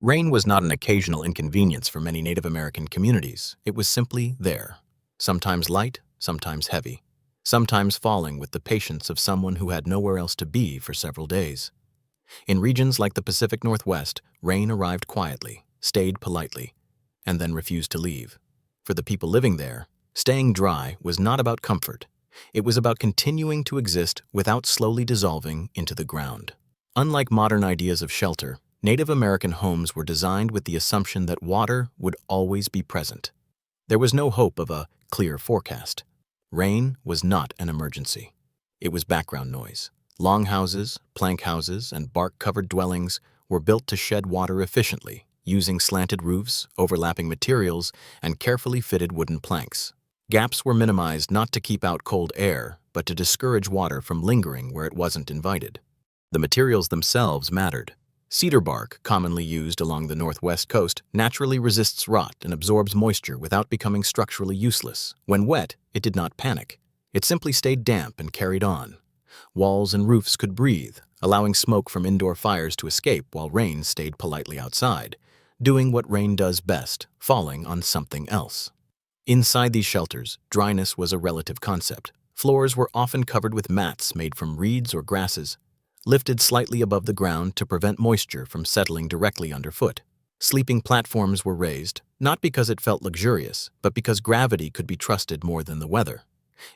Rain was not an occasional inconvenience for many Native American communities. It was simply there, sometimes light, sometimes heavy, sometimes falling with the patience of someone who had nowhere else to be for several days. In regions like the Pacific Northwest, rain arrived quietly, stayed politely, and then refused to leave. For the people living there, staying dry was not about comfort. It was about continuing to exist without slowly dissolving into the ground. Unlike modern ideas of shelter, Native American homes were designed with the assumption that water would always be present. There was no hope of a clear forecast. Rain was not an emergency. It was background noise. Longhouses, plank houses, and bark-covered dwellings were built to shed water efficiently, using slanted roofs, overlapping materials, and carefully fitted wooden planks. Gaps were minimized not to keep out cold air, but to discourage water from lingering where it wasn't invited. The materials themselves mattered. Cedar bark, commonly used along the northwest coast, naturally resists rot and absorbs moisture without becoming structurally useless. When wet, it did not panic. It simply stayed damp and carried on. Walls and roofs could breathe, allowing smoke from indoor fires to escape while rain stayed politely outside, doing what rain does best, falling on something else. Inside these shelters, dryness was a relative concept. Floors were often covered with mats made from reeds or grasses, lifted slightly above the ground to prevent moisture from settling directly underfoot. Sleeping platforms were raised, not because it felt luxurious, but because gravity could be trusted more than the weather.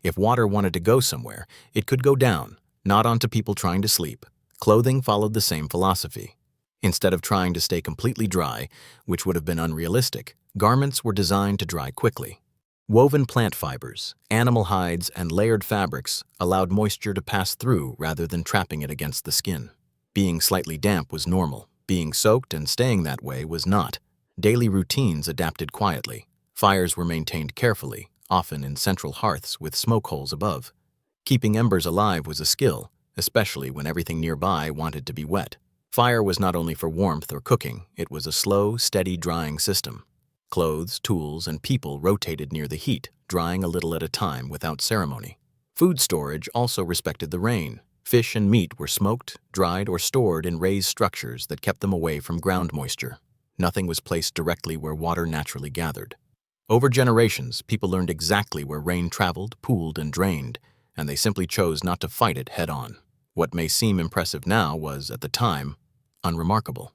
If water wanted to go somewhere, it could go down, not onto people trying to sleep. Clothing followed the same philosophy. Instead of trying to stay completely dry, which would have been unrealistic, garments were designed to dry quickly. Woven plant fibers, animal hides, and layered fabrics allowed moisture to pass through rather than trapping it against the skin. Being slightly damp was normal. Being soaked and staying that way was not. Daily routines adapted quietly. Fires were maintained carefully, often in central hearths with smoke holes above. Keeping embers alive was a skill, especially when everything nearby wanted to be wet. Fire was not only for warmth or cooking, it was a slow, steady drying system. Clothes, tools, and people rotated near the heat, drying a little at a time without ceremony. Food storage also respected the rain. Fish and meat were smoked, dried, or stored in raised structures that kept them away from ground moisture. Nothing was placed directly where water naturally gathered. Over generations, people learned exactly where rain traveled, pooled, and drained, and they simply chose not to fight it head-on. What may seem impressive now was, at the time, unremarkable.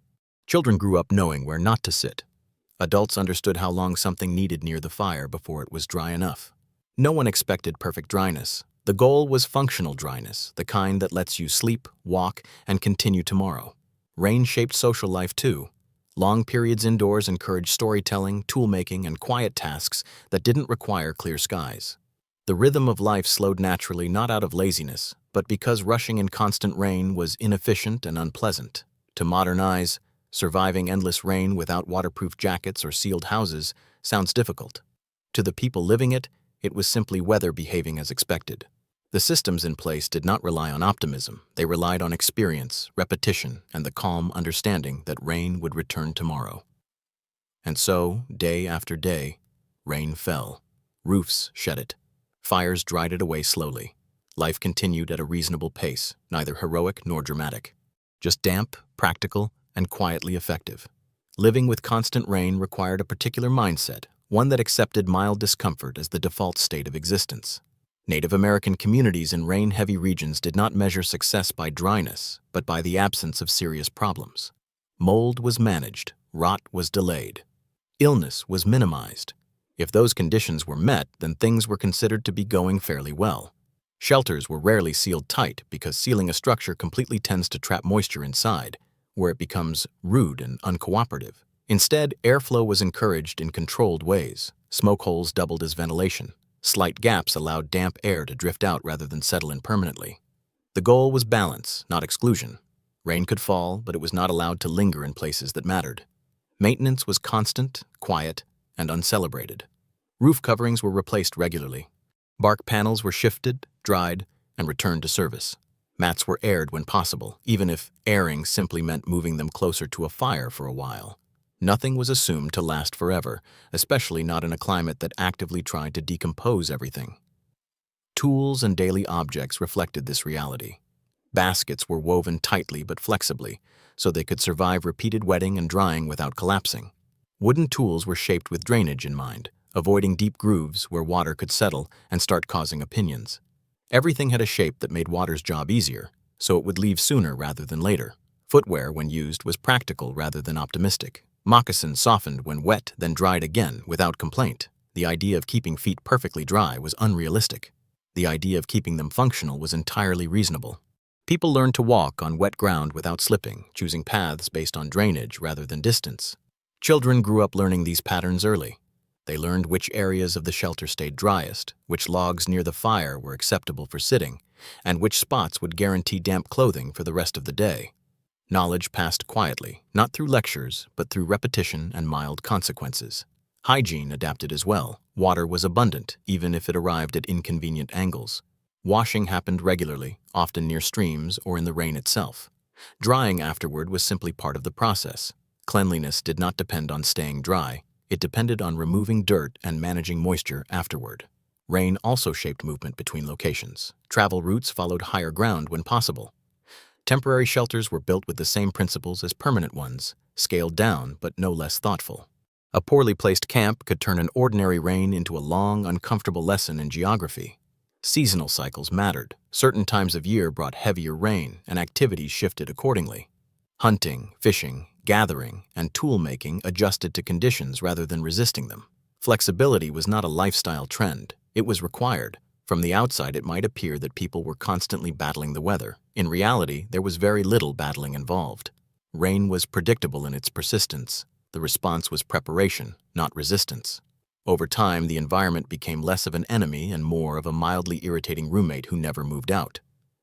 Children grew up knowing where not to sit. Adults understood how long something needed near the fire before it was dry enough. No one expected perfect dryness. The goal was functional dryness, the kind that lets you sleep, walk, and continue tomorrow. Rain shaped social life too. Long periods indoors encouraged storytelling, tool-making, and quiet tasks that didn't require clear skies. The rhythm of life slowed naturally not out of laziness, but because rushing in constant rain was inefficient and unpleasant. To modern eyes, surviving endless rain without waterproof jackets or sealed houses sounds difficult. To the people living it, it was simply weather behaving as expected. The systems in place did not rely on optimism. They relied on experience, repetition, and the calm understanding that rain would return tomorrow. And so, day after day, rain fell. Roofs shed it. Fires dried it away slowly. Life continued at a reasonable pace, neither heroic nor dramatic. Just damp, practical, and quietly effective. Living with constant rain required a particular mindset, one that accepted mild discomfort as the default state of existence. Native American communities in rain-heavy regions did not measure success by dryness, but by the absence of serious problems. Mold was managed, rot was delayed. Illness was minimized. If those conditions were met, then things were considered to be going fairly well. Shelters were rarely sealed tight because sealing a structure completely tends to trap moisture inside, where it becomes rude and uncooperative. Instead, airflow was encouraged in controlled ways. Smoke holes doubled as ventilation. Slight gaps allowed damp air to drift out rather than settle in permanently. The goal was balance, not exclusion. Rain could fall, but it was not allowed to linger in places that mattered. Maintenance was constant, quiet, and uncelebrated. Roof coverings were replaced regularly. Bark panels were shifted, dried, and returned to service. Mats were aired when possible, even if airing simply meant moving them closer to a fire for a while. Nothing was assumed to last forever, especially not in a climate that actively tried to decompose everything. Tools and daily objects reflected this reality. Baskets were woven tightly but flexibly, so they could survive repeated wetting and drying without collapsing. Wooden tools were shaped with drainage in mind, avoiding deep grooves where water could settle and start causing opinions. Everything had a shape that made water's job easier, so it would leave sooner rather than later. Footwear, when used, was practical rather than optimistic. Moccasins softened when wet, then dried again without complaint. The idea of keeping feet perfectly dry was unrealistic. The idea of keeping them functional was entirely reasonable. People learned to walk on wet ground without slipping, choosing paths based on drainage rather than distance. Children grew up learning these patterns early. They learned which areas of the shelter stayed driest, which logs near the fire were acceptable for sitting, and which spots would guarantee damp clothing for the rest of the day. Knowledge passed quietly, not through lectures, but through repetition and mild consequences. Hygiene adapted as well. Water was abundant, even if it arrived at inconvenient angles. Washing happened regularly, often near streams or in the rain itself. Drying afterward was simply part of the process. Cleanliness did not depend on staying dry. It depended on removing dirt and managing moisture afterward. Rain also shaped movement between locations. Travel routes followed higher ground when possible. Temporary shelters were built with the same principles as permanent ones, scaled down but no less thoughtful. A poorly placed camp could turn an ordinary rain into a long, uncomfortable lesson in geography. Seasonal cycles mattered. Certain times of year brought heavier rain, and activities shifted accordingly. Hunting, fishing, gathering, and tool-making adjusted to conditions rather than resisting them. Flexibility was not a lifestyle trend. It was required. From the outside, it might appear that people were constantly battling the weather. In reality, there was very little battling involved. Rain was predictable in its persistence. The response was preparation, not resistance. Over time, the environment became less of an enemy and more of a mildly irritating roommate who never moved out.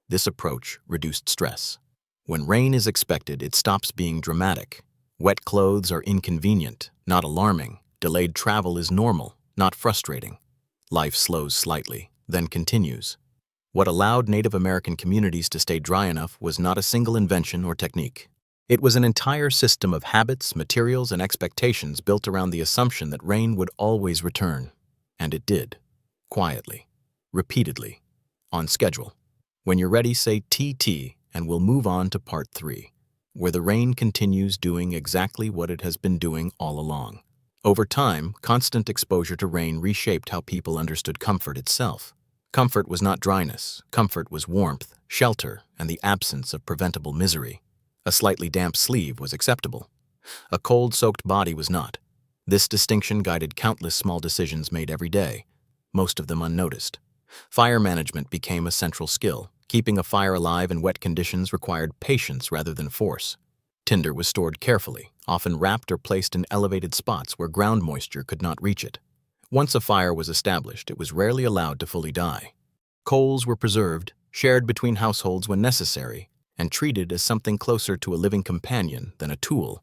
This approach reduced stress. When rain is expected, it stops being dramatic. Wet clothes are inconvenient, not alarming. Delayed travel is normal, not frustrating. Life slows slightly, then continues. What allowed Native American communities to stay dry enough was not a single invention or technique. It was an entire system of habits, materials, and expectations built around the assumption that rain would always return. And it did. Quietly. Repeatedly. On schedule. When you're ready, say TT, and we'll move on to part 3, where the rain continues doing exactly what it has been doing all along. Over time, constant exposure to rain reshaped how people understood comfort itself. Comfort was not dryness. Comfort was warmth, shelter, and the absence of preventable misery. A slightly damp sleeve was acceptable. A cold-soaked body was not. This distinction guided countless small decisions made every day, most of them unnoticed. Fire management became a central skill. Keeping a fire alive in wet conditions required patience rather than force. Tinder was stored carefully, often wrapped or placed in elevated spots where ground moisture could not reach it. Once a fire was established, it was rarely allowed to fully die. Coals were preserved, shared between households when necessary, and treated as something closer to a living companion than a tool.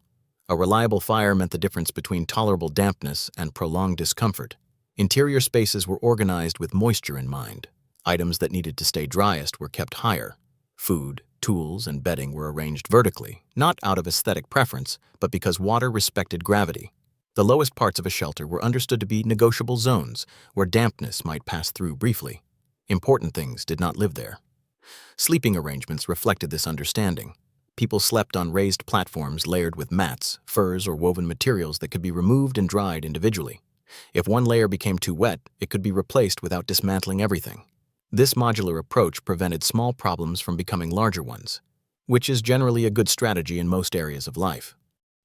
A reliable fire meant the difference between tolerable dampness and prolonged discomfort. Interior spaces were organized with moisture in mind. Items that needed to stay driest were kept higher. Food, tools, and bedding were arranged vertically, not out of aesthetic preference, but because water respected gravity. The lowest parts of a shelter were understood to be negotiable zones, where dampness might pass through briefly. Important things did not live there. Sleeping arrangements reflected this understanding. People slept on raised platforms layered with mats, furs, or woven materials that could be removed and dried individually. If one layer became too wet, it could be replaced without dismantling everything. This modular approach prevented small problems from becoming larger ones, which is generally a good strategy in most areas of life.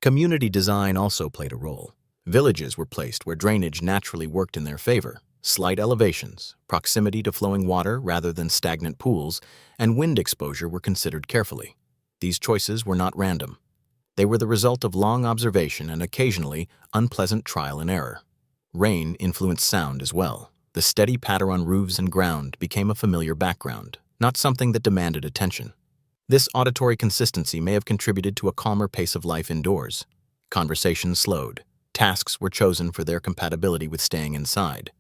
Community design also played a role. Villages were placed where drainage naturally worked in their favor. Slight elevations, proximity to flowing water rather than stagnant pools, and wind exposure were considered carefully. These choices were not random. They were the result of long observation and occasionally unpleasant trial and error. Rain influenced sound as well. The steady patter on roofs and ground became a familiar background, not something that demanded attention. This auditory consistency may have contributed to a calmer pace of life indoors. Conversations slowed. Tasks were chosen for their compatibility with staying inside.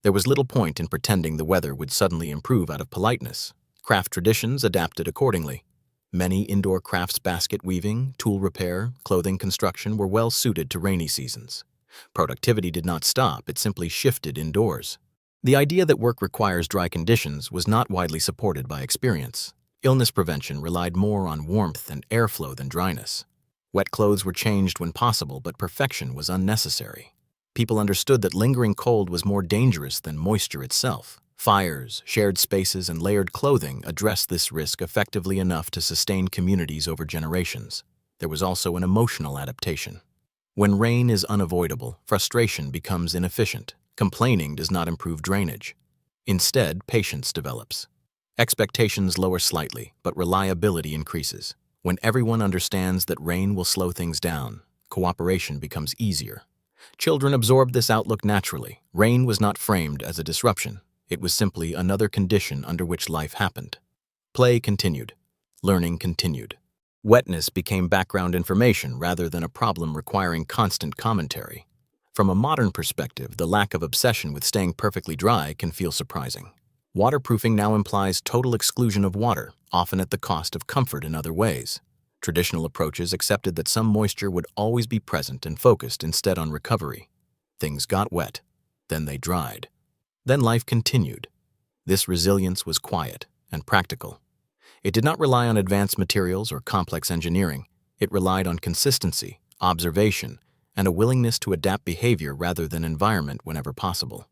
There was little point in pretending the weather would suddenly improve out of politeness. Craft traditions adapted accordingly. Many indoor crafts, basket weaving, tool repair, clothing construction were well suited to rainy seasons. Productivity did not stop, it simply shifted indoors. The idea that work requires dry conditions was not widely supported by experience. Illness prevention relied more on warmth and airflow than dryness. Wet clothes were changed when possible, but perfection was unnecessary. People understood that lingering cold was more dangerous than moisture itself. Fires, shared spaces, and layered clothing addressed this risk effectively enough to sustain communities over generations. There was also an emotional adaptation. When rain is unavoidable, frustration becomes inefficient. Complaining does not improve drainage. Instead, patience develops. Expectations lower slightly, but reliability increases. When everyone understands that rain will slow things down, cooperation becomes easier. Children absorbed this outlook naturally. Rain was not framed as a disruption. It was simply another condition under which life happened. Play continued. Learning continued. Wetness became background information rather than a problem requiring constant commentary. From a modern perspective, the lack of obsession with staying perfectly dry can feel surprising. Waterproofing now implies total exclusion of water, often at the cost of comfort in other ways. Traditional approaches accepted that some moisture would always be present and focused instead on recovery. Things got wet, then they dried. Then life continued. This resilience was quiet and practical. It did not rely on advanced materials or complex engineering. It relied on consistency, observation, and a willingness to adapt behavior rather than environment whenever possible.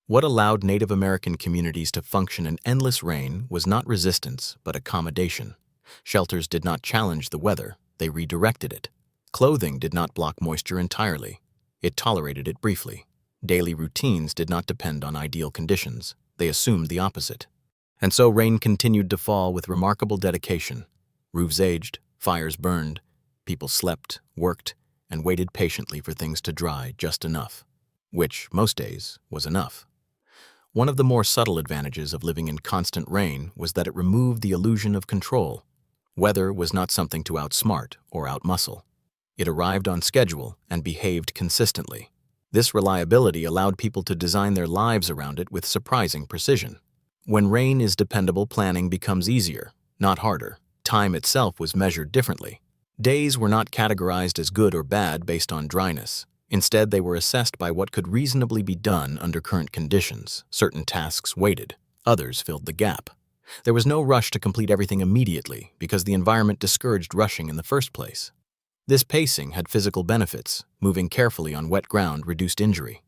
What allowed Native American communities to function in endless rain was not resistance, but accommodation. Shelters did not challenge the weather, they redirected it. Clothing did not block moisture entirely. It tolerated it briefly. Daily routines did not depend on ideal conditions. They assumed the opposite. And so rain continued to fall with remarkable dedication. Roofs aged, fires burned, people slept, worked, and waited patiently for things to dry just enough, which, most days, was enough. One of the more subtle advantages of living in constant rain was that it removed the illusion of control. Weather was not something to outsmart or outmuscle. It arrived on schedule and behaved consistently. This reliability allowed people to design their lives around it with surprising precision. When rain is dependable, planning becomes easier, not harder. Time itself was measured differently. Days were not categorized as good or bad based on dryness. Instead, they were assessed by what could reasonably be done under current conditions. Certain tasks waited, others filled the gap. There was no rush to complete everything immediately because the environment discouraged rushing in the first place. This pacing had physical benefits. Moving carefully on wet ground reduced injury.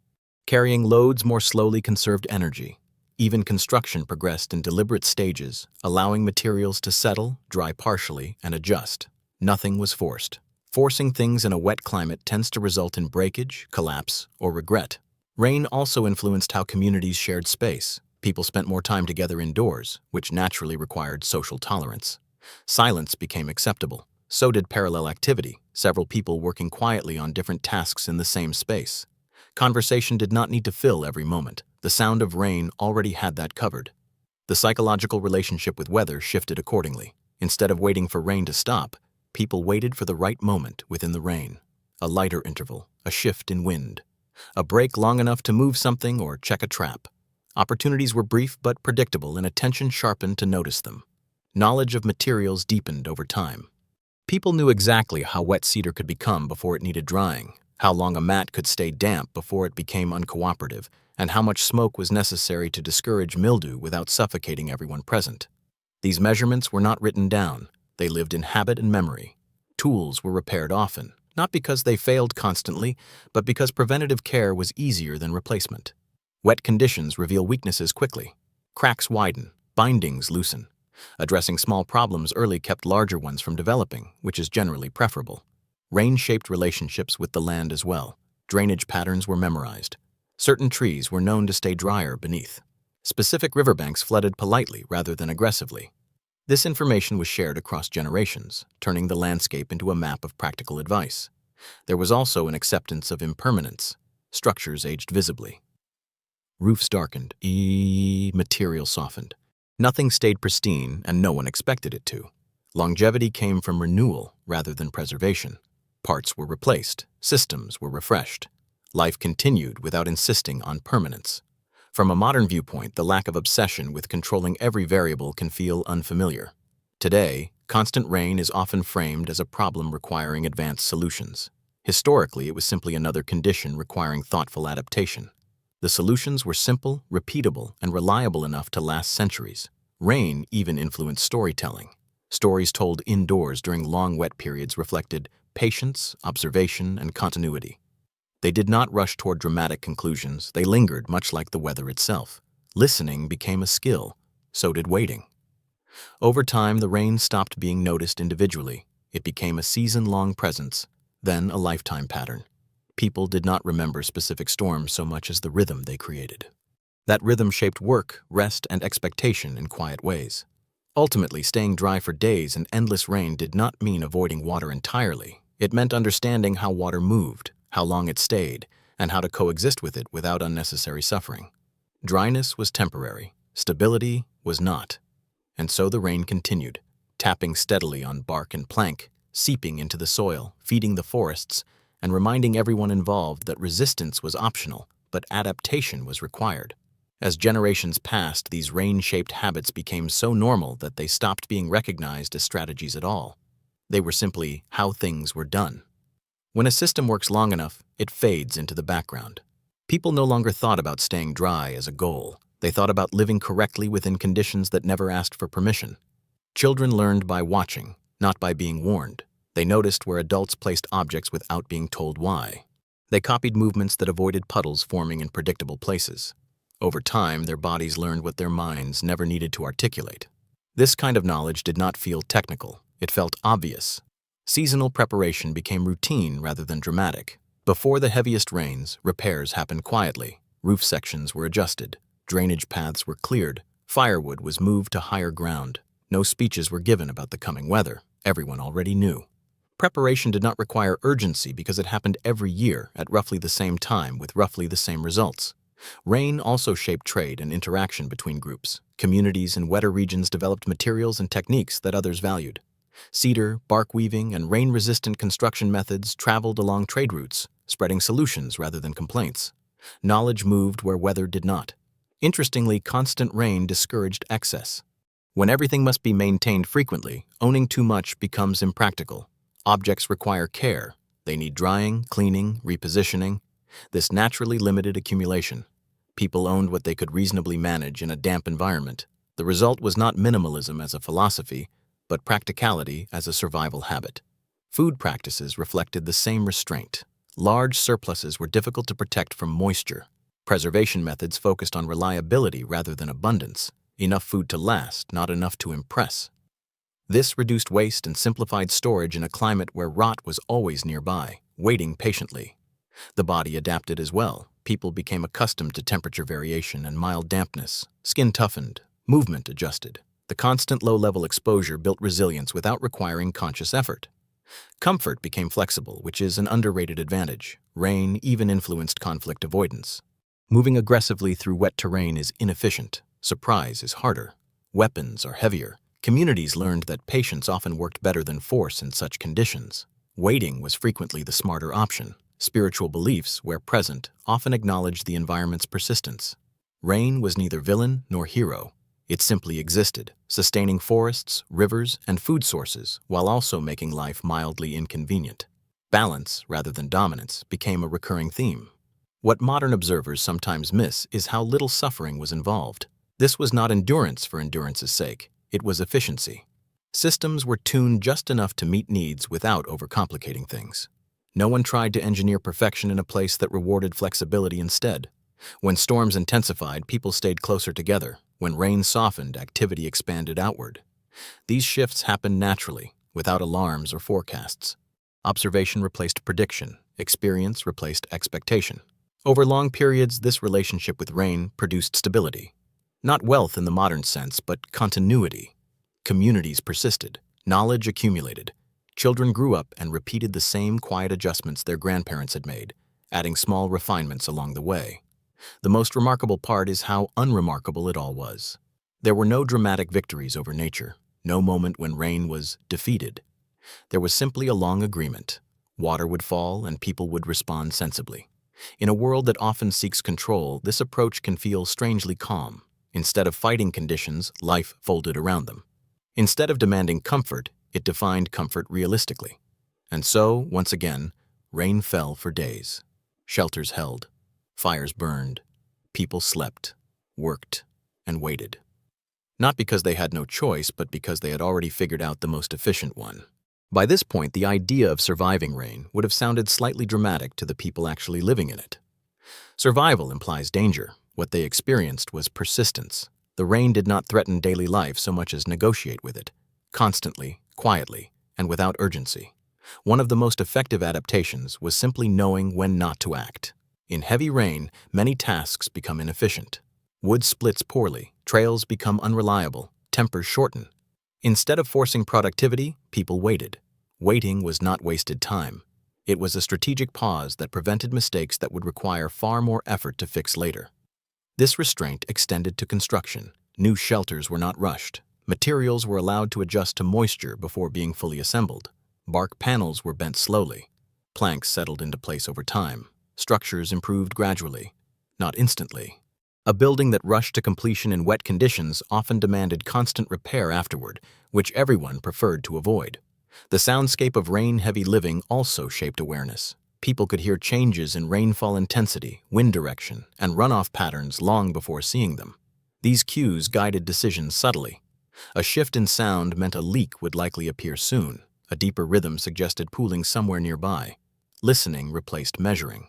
Carrying loads more slowly conserved energy. Even construction progressed in deliberate stages, allowing materials to settle, dry partially, and adjust. Nothing was forced. Forcing things in a wet climate tends to result in breakage, collapse, or regret. Rain also influenced how communities shared space. People spent more time together indoors, which naturally required social tolerance. Silence became acceptable. So did parallel activity, several people working quietly on different tasks in the same space. Conversation did not need to fill every moment. The sound of rain already had that covered. The psychological relationship with weather shifted accordingly. Instead of waiting for rain to stop, people waited for the right moment within the rain. A lighter interval, a shift in wind, a break long enough to move something or check a trap. Opportunities were brief but predictable, and attention sharpened to notice them. Knowledge of materials deepened over time. People knew exactly how wet cedar could become before it needed drying, how long a mat could stay damp before it became uncooperative, and how much smoke was necessary to discourage mildew without suffocating everyone present. These measurements were not written down. They lived in habit and memory. Tools were repaired often, not because they failed constantly, but because preventative care was easier than replacement. Wet conditions reveal weaknesses quickly. Cracks widen, bindings loosen. Addressing small problems early kept larger ones from developing, which is generally preferable. Rain shaped relationships with the land as well. Drainage patterns were memorized. Certain trees were known to stay drier beneath. Specific riverbanks flooded politely rather than aggressively. This information was shared across generations, turning the landscape into a map of practical advice. There was also an acceptance of impermanence. Structures aged visibly. Roofs darkened, material softened. Nothing stayed pristine, and no one expected it to. Longevity came from renewal rather than preservation. Parts were replaced, systems were refreshed. Life continued without insisting on permanence. From a modern viewpoint, the lack of obsession with controlling every variable can feel unfamiliar. Today, constant rain is often framed as a problem requiring advanced solutions. Historically, it was simply another condition requiring thoughtful adaptation. The solutions were simple, repeatable, and reliable enough to last centuries. Rain even influenced storytelling. Stories told indoors during long wet periods reflected patience, observation, and continuity. They did not rush toward dramatic conclusions, they lingered much like the weather itself. Listening became a skill, so did waiting. Over time, the rain stopped being noticed individually. It became a season-long presence, then a lifetime pattern. People did not remember specific storms so much as the rhythm they created. That rhythm shaped work, rest, and expectation in quiet ways. Ultimately, staying dry for days in endless rain did not mean avoiding water entirely. It meant understanding how water moved, how long it stayed, and how to coexist with it without unnecessary suffering. Dryness was temporary, stability was not. And so the rain continued, tapping steadily on bark and plank, seeping into the soil, feeding the forests, and reminding everyone involved that resistance was optional, but adaptation was required. As generations passed, these rain-shaped habits became so normal that they stopped being recognized as strategies at all. They were simply how things were done. When a system works long enough, it fades into the background. People no longer thought about staying dry as a goal. They thought about living correctly within conditions that never asked for permission. Children learned by watching, not by being warned. They noticed where adults placed objects without being told why. They copied movements that avoided puddles forming in predictable places. Over time, their bodies learned what their minds never needed to articulate. This kind of knowledge did not feel technical. It felt obvious. Seasonal preparation became routine rather than dramatic. Before the heaviest rains, repairs happened quietly. Roof sections were adjusted. Drainage paths were cleared. Firewood was moved to higher ground. No speeches were given about the coming weather. Everyone already knew. Preparation did not require urgency because it happened every year at roughly the same time with roughly the same results. Rain also shaped trade and interaction between groups. Communities in wetter regions developed materials and techniques that others valued. Cedar, bark weaving, and rain-resistant construction methods traveled along trade routes, spreading solutions rather than complaints. Knowledge moved where weather did not. Interestingly, constant rain discouraged excess. When everything must be maintained frequently, owning too much becomes impractical. Objects require care. They need drying, cleaning, repositioning. This naturally limited accumulation. People owned what they could reasonably manage in a damp environment. The result was not minimalism as a philosophy, but practicality as a survival habit. Food practices reflected the same restraint. Large surpluses were difficult to protect from moisture. Preservation methods focused on reliability rather than abundance. Enough food to last, not enough to impress. This reduced waste and simplified storage in a climate where rot was always nearby, waiting patiently. The body adapted as well. People became accustomed to temperature variation and mild dampness. Skin toughened, movement adjusted. The constant low-level exposure built resilience without requiring conscious effort. Comfort became flexible, which is an underrated advantage. Rain even influenced conflict avoidance. Moving aggressively through wet terrain is inefficient. Surprise is harder. Weapons are heavier. Communities learned that patience often worked better than force in such conditions. Waiting was frequently the smarter option. Spiritual beliefs, where present, often acknowledged the environment's persistence. Rain was neither villain nor hero. It simply existed, sustaining forests, rivers, and food sources, while also making life mildly inconvenient. Balance, rather than dominance, became a recurring theme. What modern observers sometimes miss is how little suffering was involved. This was not endurance for endurance's sake. It was efficiency. Systems were tuned just enough to meet needs without overcomplicating things. No one tried to engineer perfection in a place that rewarded flexibility instead. When storms intensified, people stayed closer together. When rain softened, activity expanded outward. These shifts happened naturally, without alarms or forecasts. Observation replaced prediction. Experience replaced expectation. Over long periods, this relationship with rain produced stability. Not wealth in the modern sense, but continuity. Communities persisted. Knowledge accumulated. Children grew up and repeated the same quiet adjustments their grandparents had made, adding small refinements along the way. The most remarkable part is how unremarkable it all was. There were no dramatic victories over nature, no moment when rain was defeated. There was simply a long agreement. Water would fall and people would respond sensibly. In a world that often seeks control, this approach can feel strangely calm. Instead of fighting conditions, life folded around them. Instead of demanding comfort, it defined comfort realistically. And so, once again, rain fell for days. Shelters held. Fires burned. People slept, worked, and waited. not because they had no choice, but because they had already figured out the most efficient one. By this point, the idea of surviving rain would have sounded slightly dramatic to the people actually living in it. Survival implies danger. What they experienced was persistence. The rain did not threaten daily life so much as negotiate with it, constantly, quietly, and without urgency. One of the most effective adaptations was simply knowing when not to act. In heavy rain, many tasks become inefficient. Wood splits poorly, trails become unreliable, tempers shorten. Instead of forcing productivity, people waited. Waiting was not wasted time. It was a strategic pause that prevented mistakes that would require far more effort to fix later. This restraint extended to construction. New shelters were not rushed. Materials were allowed to adjust to moisture before being fully assembled. Bark panels were bent slowly. Planks settled into place over time. Structures improved gradually, not instantly. A building that rushed to completion in wet conditions often demanded constant repair afterward, which everyone preferred to avoid. The soundscape of rain-heavy living also shaped awareness. People could hear changes in rainfall intensity, wind direction, and runoff patterns long before seeing them. These cues guided decisions subtly. A shift in sound meant a leak would likely appear soon. A deeper rhythm suggested pooling somewhere nearby. Listening replaced measuring.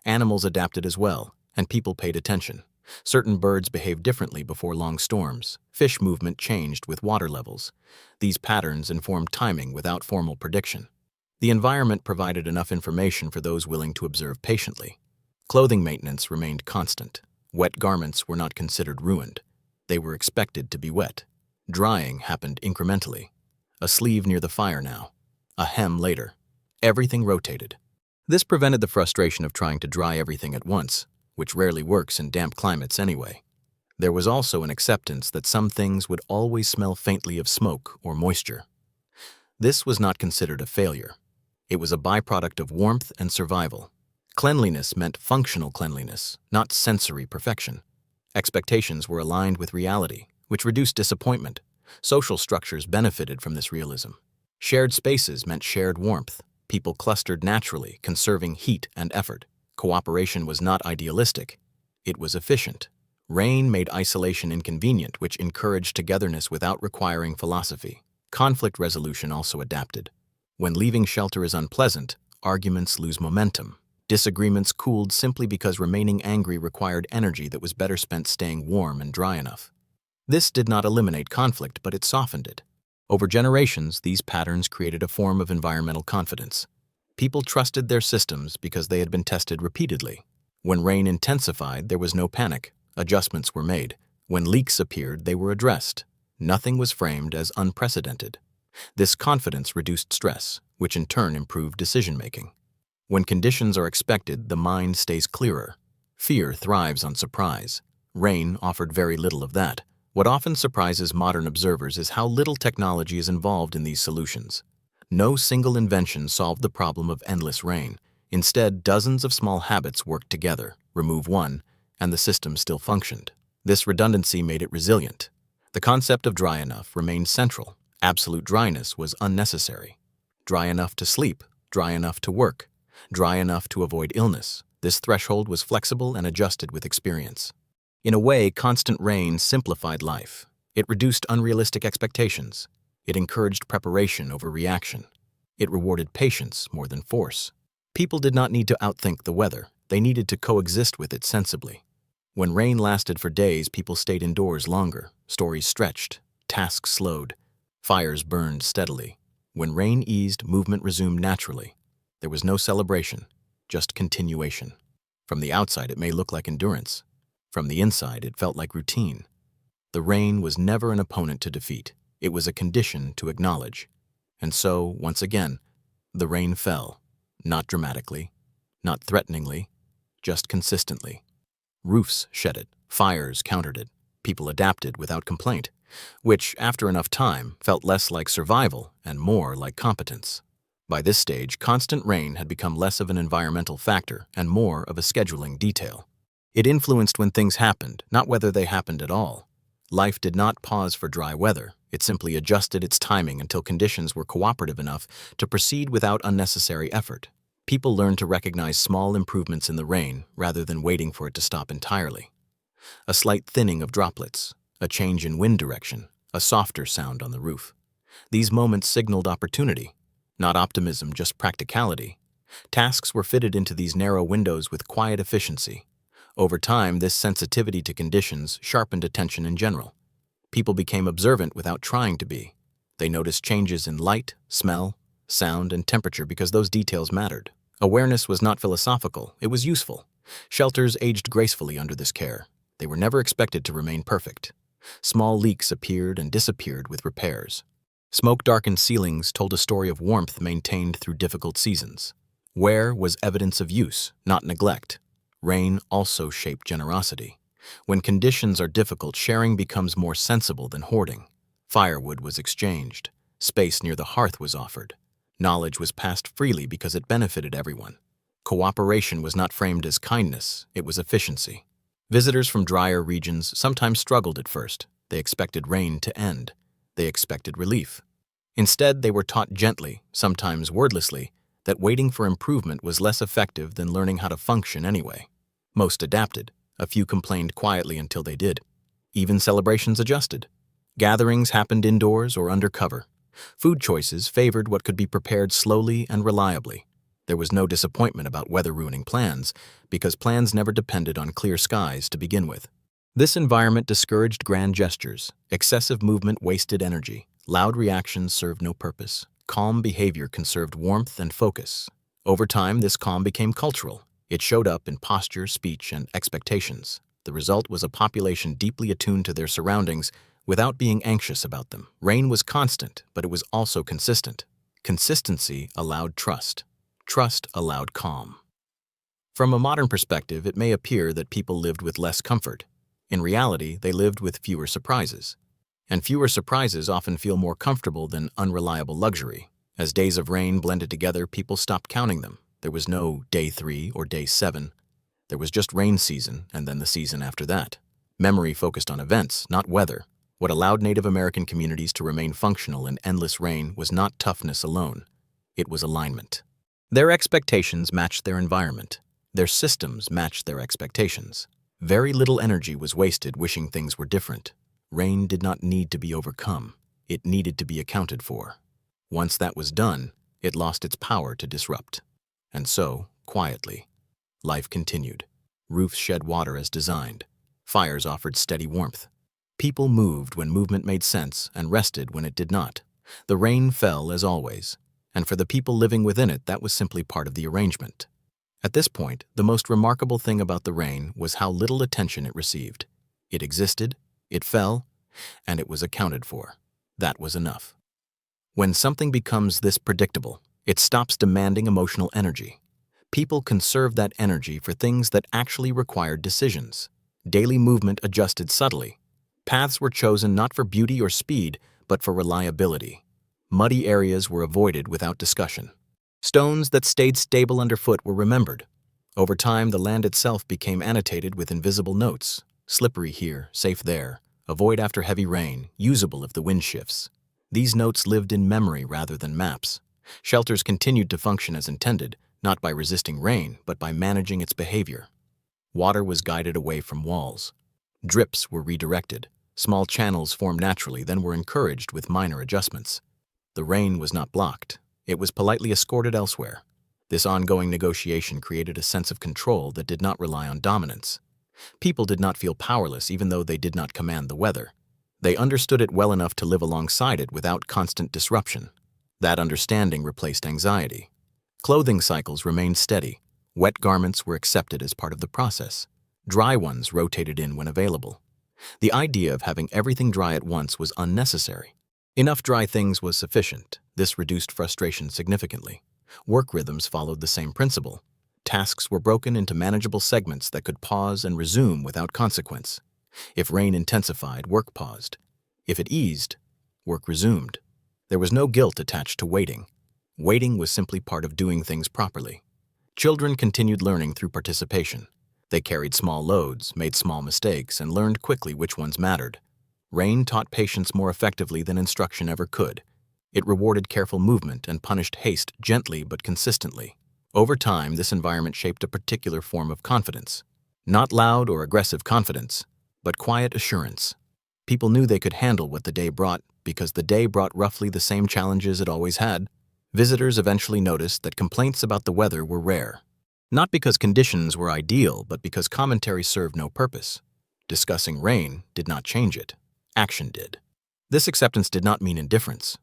Animals adapted as well, and people paid attention. Certain birds behaved differently before long storms. Fish movement changed with water levels. These patterns informed timing without formal prediction. The environment provided enough information for those willing to observe patiently. Clothing maintenance remained constant. Wet garments were not considered ruined. They were expected to be wet. Drying happened incrementally. A sleeve near the fire now. A hem later. Everything rotated. This prevented the frustration of trying to dry everything at once, which rarely works in damp climates anyway. There was also an acceptance that some things would always smell faintly of smoke or moisture. This was not considered a failure. It was a byproduct of warmth and survival. Cleanliness meant functional cleanliness, not sensory perfection. Expectations were aligned with reality, which reduced disappointment. Social structures benefited from this realism. Shared spaces meant shared warmth. People clustered naturally, conserving heat and effort. Cooperation was not idealistic. It was efficient. Rain made isolation inconvenient, which encouraged togetherness without requiring philosophy. Conflict resolution also adapted. When leaving shelter is unpleasant, arguments lose momentum. Disagreements cooled simply because remaining angry required energy that was better spent staying warm and dry enough. This did not eliminate conflict, but it softened it. Over generations, these patterns created a form of environmental confidence. People trusted their systems because they had been tested repeatedly. When rain intensified, there was no panic. Adjustments were made. When leaks appeared, they were addressed. Nothing was framed as unprecedented. This confidence reduced stress, which in turn improved decision-making. When conditions are expected, the mind stays clearer. Fear thrives on surprise. Rain offered very little of that. What often surprises modern observers is how little technology is involved in these solutions. No single invention solved the problem of endless rain. Instead, dozens of small habits worked together. Remove one, and the system still functioned. This redundancy made it resilient. The concept of dry enough remained central. Absolute dryness was unnecessary. Dry enough to sleep, dry enough to work, dry enough to avoid illness. This threshold was flexible and adjusted with experience. In a way, constant rain simplified life. It reduced unrealistic expectations. It encouraged preparation over reaction. It rewarded patience more than force. People did not need to outthink the weather. They needed to coexist with it sensibly. When rain lasted for days, people stayed indoors longer. Stories stretched. Tasks slowed. Fires burned steadily. When rain eased, movement resumed naturally. There was no celebration, just continuation. From the outside, it may look like endurance. From the inside, it felt like routine. The rain was never an opponent to defeat. It was a condition to acknowledge. And so, once again, the rain fell. Not dramatically, not threateningly, just consistently. Roofs shed it, fires countered it, people adapted without complaint, which, after enough time, felt less like survival and more like competence. By this stage, constant rain had become less of an environmental factor and more of a scheduling detail. It influenced when things happened, not whether they happened at all. Life did not pause for dry weather. It simply adjusted its timing until conditions were cooperative enough to proceed without unnecessary effort. People learned to recognize small improvements in the rain rather than waiting for it to stop entirely. A slight thinning of droplets, a change in wind direction, a softer sound on the roof. These moments signaled opportunity, not optimism, just practicality. Tasks were fitted into these narrow windows with quiet efficiency. Over time, this sensitivity to conditions sharpened attention in general. People became observant without trying to be. They noticed changes in light, smell, sound, and temperature because those details mattered. Awareness was not philosophical, it was useful. Shelters aged gracefully under this care. They were never expected to remain perfect. Small leaks appeared and disappeared with repairs. Smoke-darkened ceilings told a story of warmth maintained through difficult seasons. Wear was evidence of use, not neglect. Rain also shaped generosity. When conditions are difficult, sharing becomes more sensible than hoarding. Firewood was exchanged. Space near the hearth was offered. Knowledge was passed freely because it benefited everyone. Cooperation was not framed as kindness, it was efficiency. Visitors from drier regions sometimes struggled at first. They expected rain to end. They expected relief. Instead, they were taught gently, sometimes wordlessly, that waiting for improvement was less effective than learning how to function anyway. Most adapted. A few complained quietly until they did. Even celebrations adjusted. Gatherings happened indoors or under cover. Food choices favored what could be prepared slowly and reliably. There was no disappointment about weather-ruining plans, because plans never depended on clear skies to begin with. This environment discouraged grand gestures. Excessive movement wasted energy. Loud reactions served no purpose. Calm behavior conserved warmth and focus. Over time, this calm became cultural. It showed up in posture, speech, and expectations. The result was a population deeply attuned to their surroundings without being anxious about them. Rain was constant, but it was also consistent. Consistency allowed trust. Trust allowed calm. From a modern perspective, it may appear that people lived with less comfort. In reality, they lived with fewer surprises. And fewer surprises often feel more comfortable than unreliable luxury. As days of rain blended together, people stopped counting them. There was no day 3 or day 7. There was just rain season and then the season after that. Memory focused on events, not weather. What allowed Native American communities to remain functional in endless rain was not toughness alone. It was alignment. Their expectations matched their environment. Their systems matched their expectations. Very little energy was wasted wishing things were different. Rain did not need to be overcome. It needed to be accounted for. Once that was done, it lost its power to disrupt. And so, quietly, life continued. Roofs shed water as designed. Fires offered steady warmth. People moved when movement made sense and rested when it did not. The rain fell as always, and for the people living within it, that was simply part of the arrangement. At this point, the most remarkable thing about the rain was how little attention it received. It existed, it fell, and it was accounted for. That was enough. When something becomes this predictable, it stops demanding emotional energy. People conserve that energy for things that actually required decisions. Daily movement adjusted subtly. Paths were chosen not for beauty or speed, but for reliability. Muddy areas were avoided without discussion. Stones that stayed stable underfoot were remembered. Over time, the land itself became annotated with invisible notes. Slippery here, safe there, avoid after heavy rain, usable if the wind shifts. These notes lived in memory rather than maps. Shelters continued to function as intended, not by resisting rain, but by managing its behavior. Water was guided away from walls. Drips were redirected. Small channels formed naturally, then were encouraged with minor adjustments. The rain was not blocked. It was politely escorted elsewhere. This ongoing negotiation created a sense of control that did not rely on dominance. People did not feel powerless even though they did not command the weather. They understood it well enough to live alongside it without constant disruption. That understanding replaced anxiety. Clothing cycles remained steady. Wet garments were accepted as part of the process. Dry ones rotated in when available. The idea of having everything dry at once was unnecessary. Enough dry things was sufficient. This reduced frustration significantly. Work rhythms followed the same principle. Tasks were broken into manageable segments that could pause and resume without consequence. If rain intensified, work paused. If it eased, work resumed. There was no guilt attached to waiting. Waiting was simply part of doing things properly. Children continued learning through participation. They carried small loads, made small mistakes, and learned quickly which ones mattered. Rain taught patience more effectively than instruction ever could. It rewarded careful movement and punished haste gently but consistently. Over time, this environment shaped a particular form of confidence. Not loud or aggressive confidence, but quiet assurance. People knew they could handle what the day brought because the day brought roughly the same challenges it always had. Visitors eventually noticed that complaints about the weather were rare. Not because conditions were ideal, but because commentary served no purpose. Discussing rain did not change it. Action did. This acceptance did not mean indifference.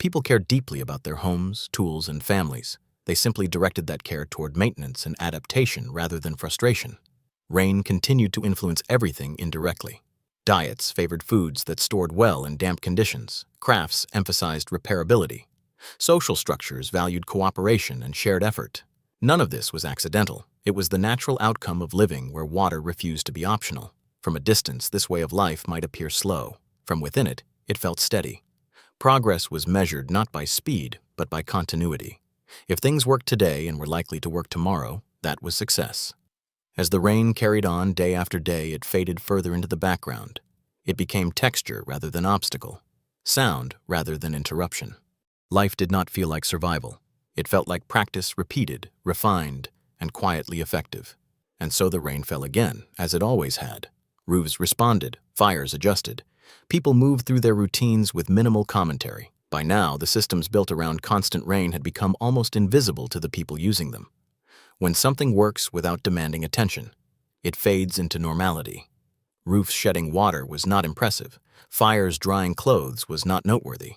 People cared deeply about their homes, tools, and families. They simply directed that care toward maintenance and adaptation rather than frustration. Rain continued to influence everything indirectly. Diets favored foods that stored well in damp conditions. Crafts emphasized repairability. Social structures valued cooperation and shared effort. None of this was accidental. It was the natural outcome of living where water refused to be optional. From a distance, this way of life might appear slow. From within it, it felt steady. Progress was measured not by speed, but by continuity. If things worked today and were likely to work tomorrow, that was success. As the rain carried on day after day, it faded further into the background. It became texture rather than obstacle, sound rather than interruption. Life did not feel like survival. It felt like practice repeated, refined, and quietly effective. And so the rain fell again, as it always had. Roofs responded, fires adjusted. People moved through their routines with minimal commentary. By now, the systems built around constant rain had become almost invisible to the people using them. When something works without demanding attention, it fades into normality. Roofs shedding water was not impressive. Fires drying clothes was not noteworthy.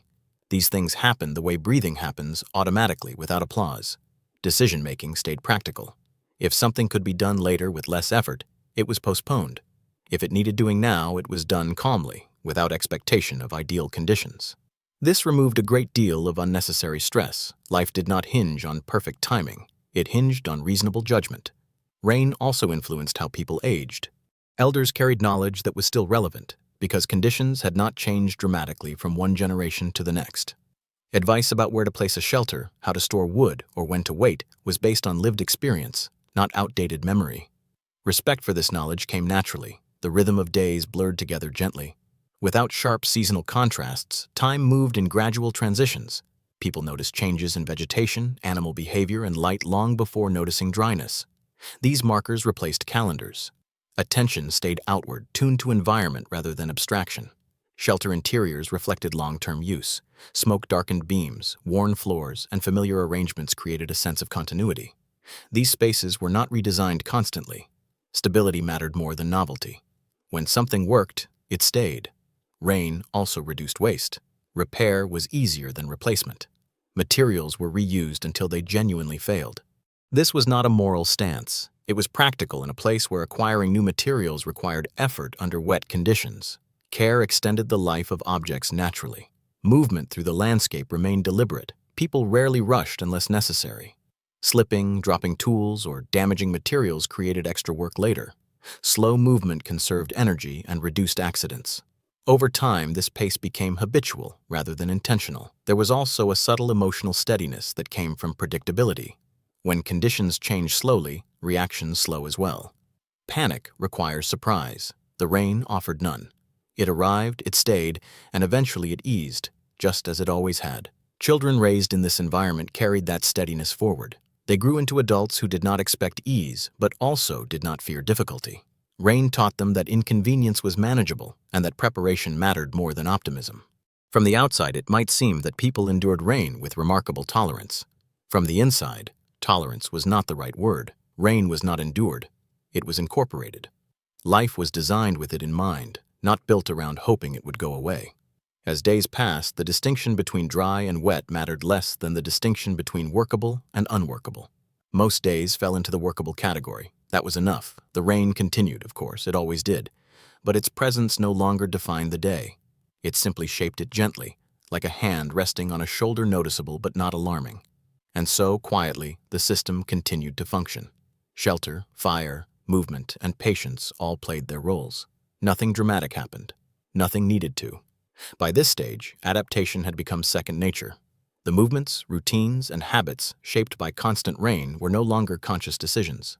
These things happened the way breathing happens, automatically, without applause. Decision-making stayed practical. If something could be done later with less effort, it was postponed. If it needed doing now, it was done calmly, without expectation of ideal conditions. This removed a great deal of unnecessary stress. Life did not hinge on perfect timing. It hinged on reasonable judgment. Rain also influenced how people aged. Elders carried knowledge that was still relevant, because conditions had not changed dramatically from one generation to the next. Advice about where to place a shelter, how to store wood, or when to wait was based on lived experience, not outdated memory. Respect for this knowledge came naturally. The rhythm of days blurred together gently. Without sharp seasonal contrasts, time moved in gradual transitions. People noticed changes in vegetation, animal behavior, and light long before noticing dryness. These markers replaced calendars. Attention stayed outward, tuned to environment rather than abstraction. Shelter interiors reflected long-term use. Smoke-darkened beams, worn floors, and familiar arrangements created a sense of continuity. These spaces were not redesigned constantly. Stability mattered more than novelty. When something worked, it stayed. Rain also reduced waste. Repair was easier than replacement. Materials were reused until they genuinely failed. This was not a moral stance. It was practical in a place where acquiring new materials required effort under wet conditions. Care extended the life of objects naturally. Movement through the landscape remained deliberate. People rarely rushed unless necessary. Slipping, dropping tools, or damaging materials created extra work later. Slow movement conserved energy and reduced accidents. Over time, this pace became habitual rather than intentional. There was also a subtle emotional steadiness that came from predictability. When conditions change slowly, reactions slow as well. Panic requires surprise. The rain offered none. It arrived, it stayed, and eventually it eased, just as it always had. Children raised in this environment carried that steadiness forward. They grew into adults who did not expect ease, but also did not fear difficulty. Rain taught them that inconvenience was manageable and that preparation mattered more than optimism. From the outside, it might seem that people endured rain with remarkable tolerance. From the inside, tolerance was not the right word. Rain was not endured. It was incorporated. Life was designed with it in mind, not built around hoping it would go away. As days passed, the distinction between dry and wet mattered less than the distinction between workable and unworkable. Most days fell into the workable category. That was enough. The rain continued, of course, it always did. But its presence no longer defined the day. It simply shaped it gently, like a hand resting on a shoulder noticeable but not alarming. And so, quietly, the system continued to function. Shelter, fire, movement, and patience all played their roles. Nothing dramatic happened. Nothing needed to. By this stage, adaptation had become second nature. The movements, routines, and habits shaped by constant rain were no longer conscious decisions.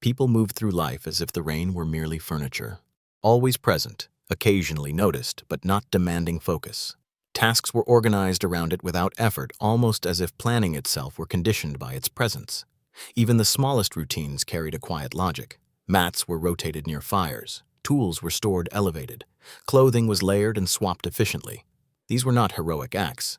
People moved through life as if the rain were merely furniture. Always present, occasionally noticed, but not demanding focus. Tasks were organized around it without effort, almost as if planning itself were conditioned by its presence. Even the smallest routines carried a quiet logic. Mats were rotated near fires. Tools were stored elevated. Clothing was layered and swapped efficiently. These were not heroic acts.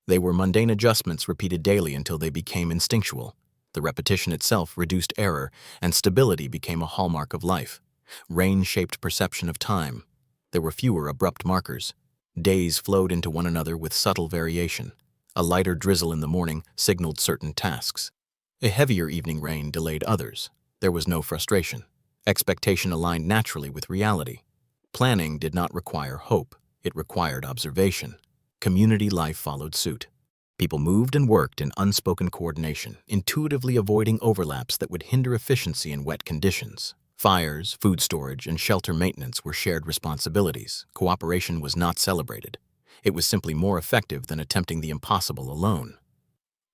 They were mundane adjustments repeated daily until they became instinctual. The repetition itself reduced error, and stability became a hallmark of life. Rain shaped perception of time. There were fewer abrupt markers. Days flowed into one another with subtle variation. A lighter drizzle in the morning signaled certain tasks. A heavier evening rain delayed others. There was no frustration. Expectation aligned naturally with reality. Planning did not require hope. It required observation. Community life followed suit. People moved and worked in unspoken coordination, intuitively avoiding overlaps that would hinder efficiency in wet conditions. Fires, food storage, and shelter maintenance were shared responsibilities. Cooperation was not celebrated. It was simply more effective than attempting the impossible alone.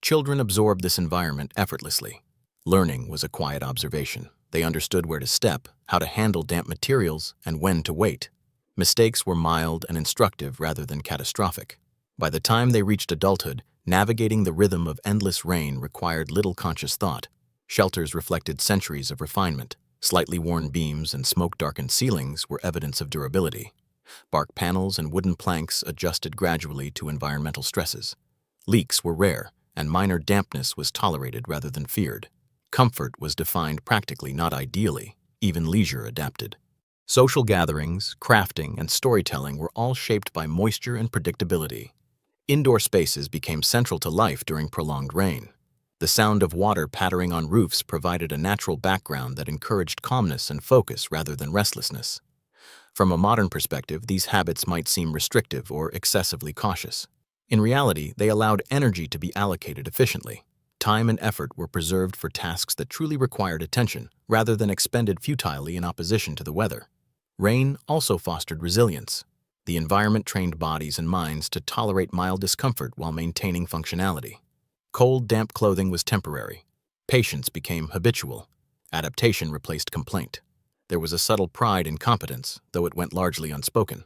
Children absorbed this environment effortlessly. Learning was a quiet observation. They understood where to step, how to handle damp materials, and when to wait. Mistakes were mild and instructive rather than catastrophic. By the time they reached adulthood, navigating the rhythm of endless rain required little conscious thought. Shelters reflected centuries of refinement. Slightly worn beams and smoke-darkened ceilings were evidence of durability. Bark panels and wooden planks adjusted gradually to environmental stresses. Leaks were rare, and minor dampness was tolerated rather than feared. Comfort was defined practically, not ideally. Even leisure adapted. Social gatherings, crafting, and storytelling were all shaped by moisture and predictability. Indoor spaces became central to life during prolonged rain. The sound of water pattering on roofs provided a natural background that encouraged calmness and focus rather than restlessness. From a modern perspective, these habits might seem restrictive or excessively cautious. In reality, they allowed energy to be allocated efficiently. Time and effort were preserved for tasks that truly required attention, rather than expended futilely in opposition to the weather. Rain also fostered resilience. The environment trained bodies and minds to tolerate mild discomfort while maintaining functionality. Cold, damp clothing was temporary. Patience became habitual. Adaptation replaced complaint. There was a subtle pride in competence, though it went largely unspoken.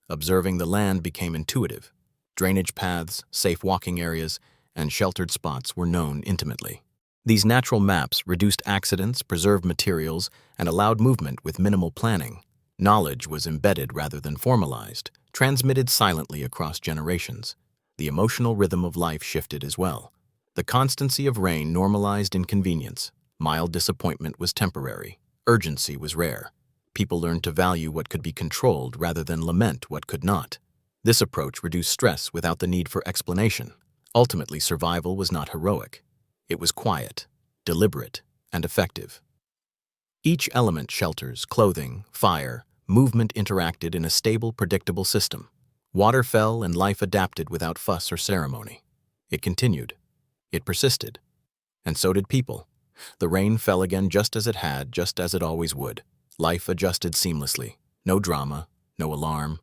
Observing the land became intuitive. Drainage paths, safe walking areas, and sheltered spots were known intimately. These natural maps reduced accidents, preserved materials, and allowed movement with minimal planning. Knowledge was embedded rather than formalized, transmitted silently across generations. The emotional rhythm of life shifted as well. The constancy of rain normalized inconvenience. Mild disappointment was temporary. Urgency was rare. People learned to value what could be controlled rather than lament what could not. This approach reduced stress without the need for explanation. Ultimately, survival was not heroic. It was quiet, deliberate, and effective. Each element, shelters, clothing, fire, movement, interacted in a stable, predictable system. Water fell and life adapted without fuss or ceremony. It continued. It persisted. And so did people. The rain fell again just as it had, just as it always would. Life adjusted seamlessly. No drama, no alarm,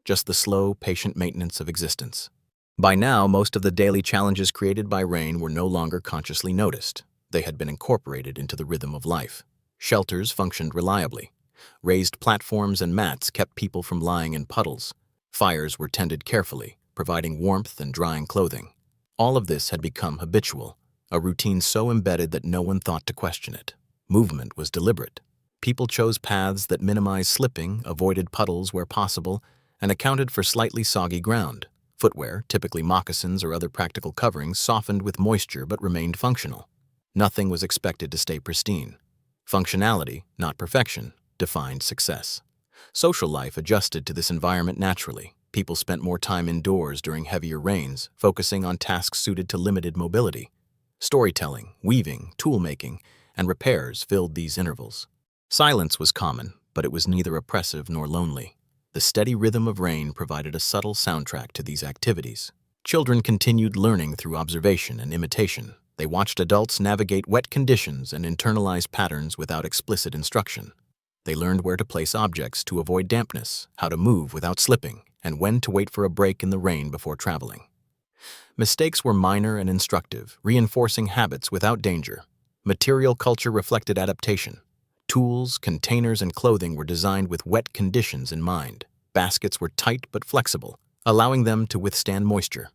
just the slow, patient maintenance of existence. By now, most of the daily challenges created by rain were no longer consciously noticed. They had been incorporated into the rhythm of life. Shelters functioned reliably. Raised platforms and mats kept people from lying in puddles. Fires were tended carefully, providing warmth and drying clothing. All of this had become habitual, a routine so embedded that no one thought to question it. Movement was deliberate. People chose paths that minimized slipping, avoided puddles where possible, and accounted for slightly soggy ground. Footwear, typically moccasins or other practical coverings, softened with moisture but remained functional. Nothing was expected to stay pristine. Functionality, not perfection, defined success. Social life adjusted to this environment naturally. People spent more time indoors during heavier rains, focusing on tasks suited to limited mobility. Storytelling, weaving, tool-making, and repairs filled these intervals. Silence was common, but it was neither oppressive nor lonely. The steady rhythm of rain provided a subtle soundtrack to these activities. Children continued learning through observation and imitation. They watched adults navigate wet conditions and internalize patterns without explicit instruction. They learned where to place objects to avoid dampness, how to move without slipping, and when to wait for a break in the rain before traveling. Mistakes were minor and instructive, reinforcing habits without danger. Material culture reflected adaptation. Tools, containers, and clothing were designed with wet conditions in mind. Baskets were tight but flexible, allowing them to withstand moisture.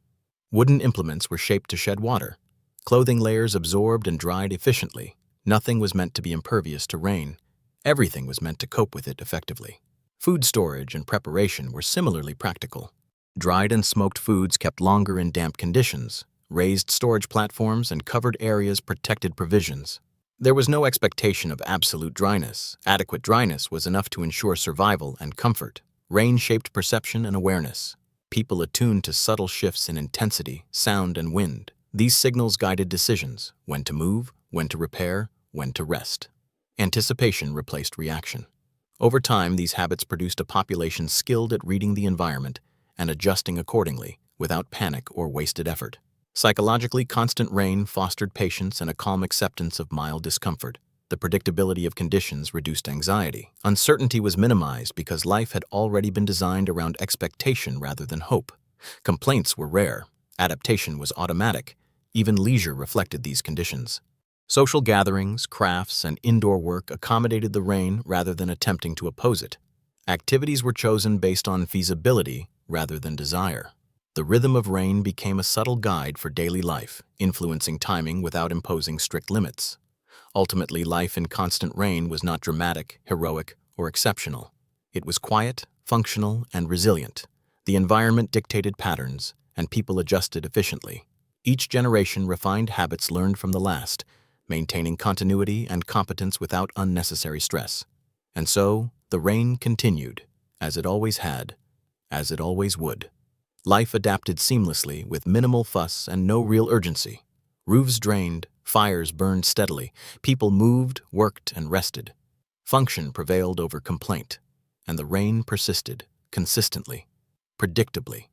Wooden implements were shaped to shed water. Clothing layers absorbed and dried efficiently. Nothing was meant to be impervious to rain. Everything was meant to cope with it effectively. Food storage and preparation were similarly practical. Dried and smoked foods kept longer in damp conditions. Raised storage platforms and covered areas protected provisions. There was no expectation of absolute dryness. Adequate dryness was enough to ensure survival and comfort. Rain shaped perception and awareness. People attuned to subtle shifts in intensity, sound, and wind. These signals guided decisions: when to move, when to repair, when to rest. Anticipation replaced reaction. Over time, these habits produced a population skilled at reading the environment and adjusting accordingly, without panic or wasted effort. Psychologically, constant rain fostered patience and a calm acceptance of mild discomfort. The predictability of conditions reduced anxiety. Uncertainty was minimized because life had already been designed around expectation rather than hope. Complaints were rare. Adaptation was automatic. Even leisure reflected these conditions. Social gatherings, crafts, and indoor work accommodated the rain rather than attempting to oppose it. Activities were chosen based on feasibility rather than desire. The rhythm of rain became a subtle guide for daily life, influencing timing without imposing strict limits. Ultimately, life in constant rain was not dramatic, heroic, or exceptional. It was quiet, functional, and resilient. The environment dictated patterns, and people adjusted efficiently. Each generation refined habits learned from the last, maintaining continuity and competence without unnecessary stress. And so, the rain continued, as it always had, as it always would. Life adapted seamlessly with minimal fuss and no real urgency. Roofs drained, fires burned steadily, people moved, worked, and rested. Function prevailed over complaint, and the rain persisted, consistently, predictably,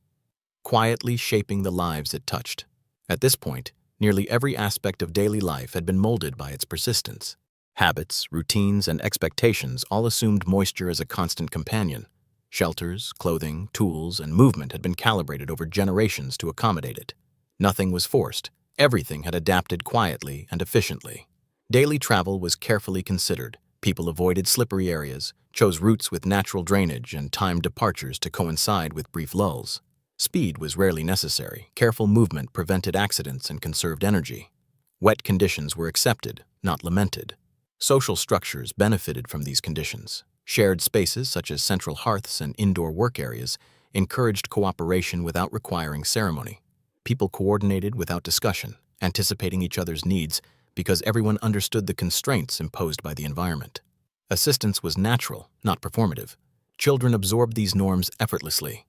quietly shaping the lives it touched. At this point, nearly every aspect of daily life had been molded by its persistence. Habits, routines, and expectations all assumed moisture as a constant companion. Shelters, clothing, tools, and movement had been calibrated over generations to accommodate it. Nothing was forced. Everything had adapted quietly and efficiently. Daily travel was carefully considered. People avoided slippery areas, chose routes with natural drainage, and timed departures to coincide with brief lulls. Speed was rarely necessary. Careful movement prevented accidents and conserved energy. Wet conditions were accepted, not lamented. Social structures benefited from these conditions. Shared spaces, such as central hearths and indoor work areas, encouraged cooperation without requiring ceremony. People coordinated without discussion, anticipating each other's needs because everyone understood the constraints imposed by the environment. Assistance was natural, not performative. Children absorbed these norms effortlessly.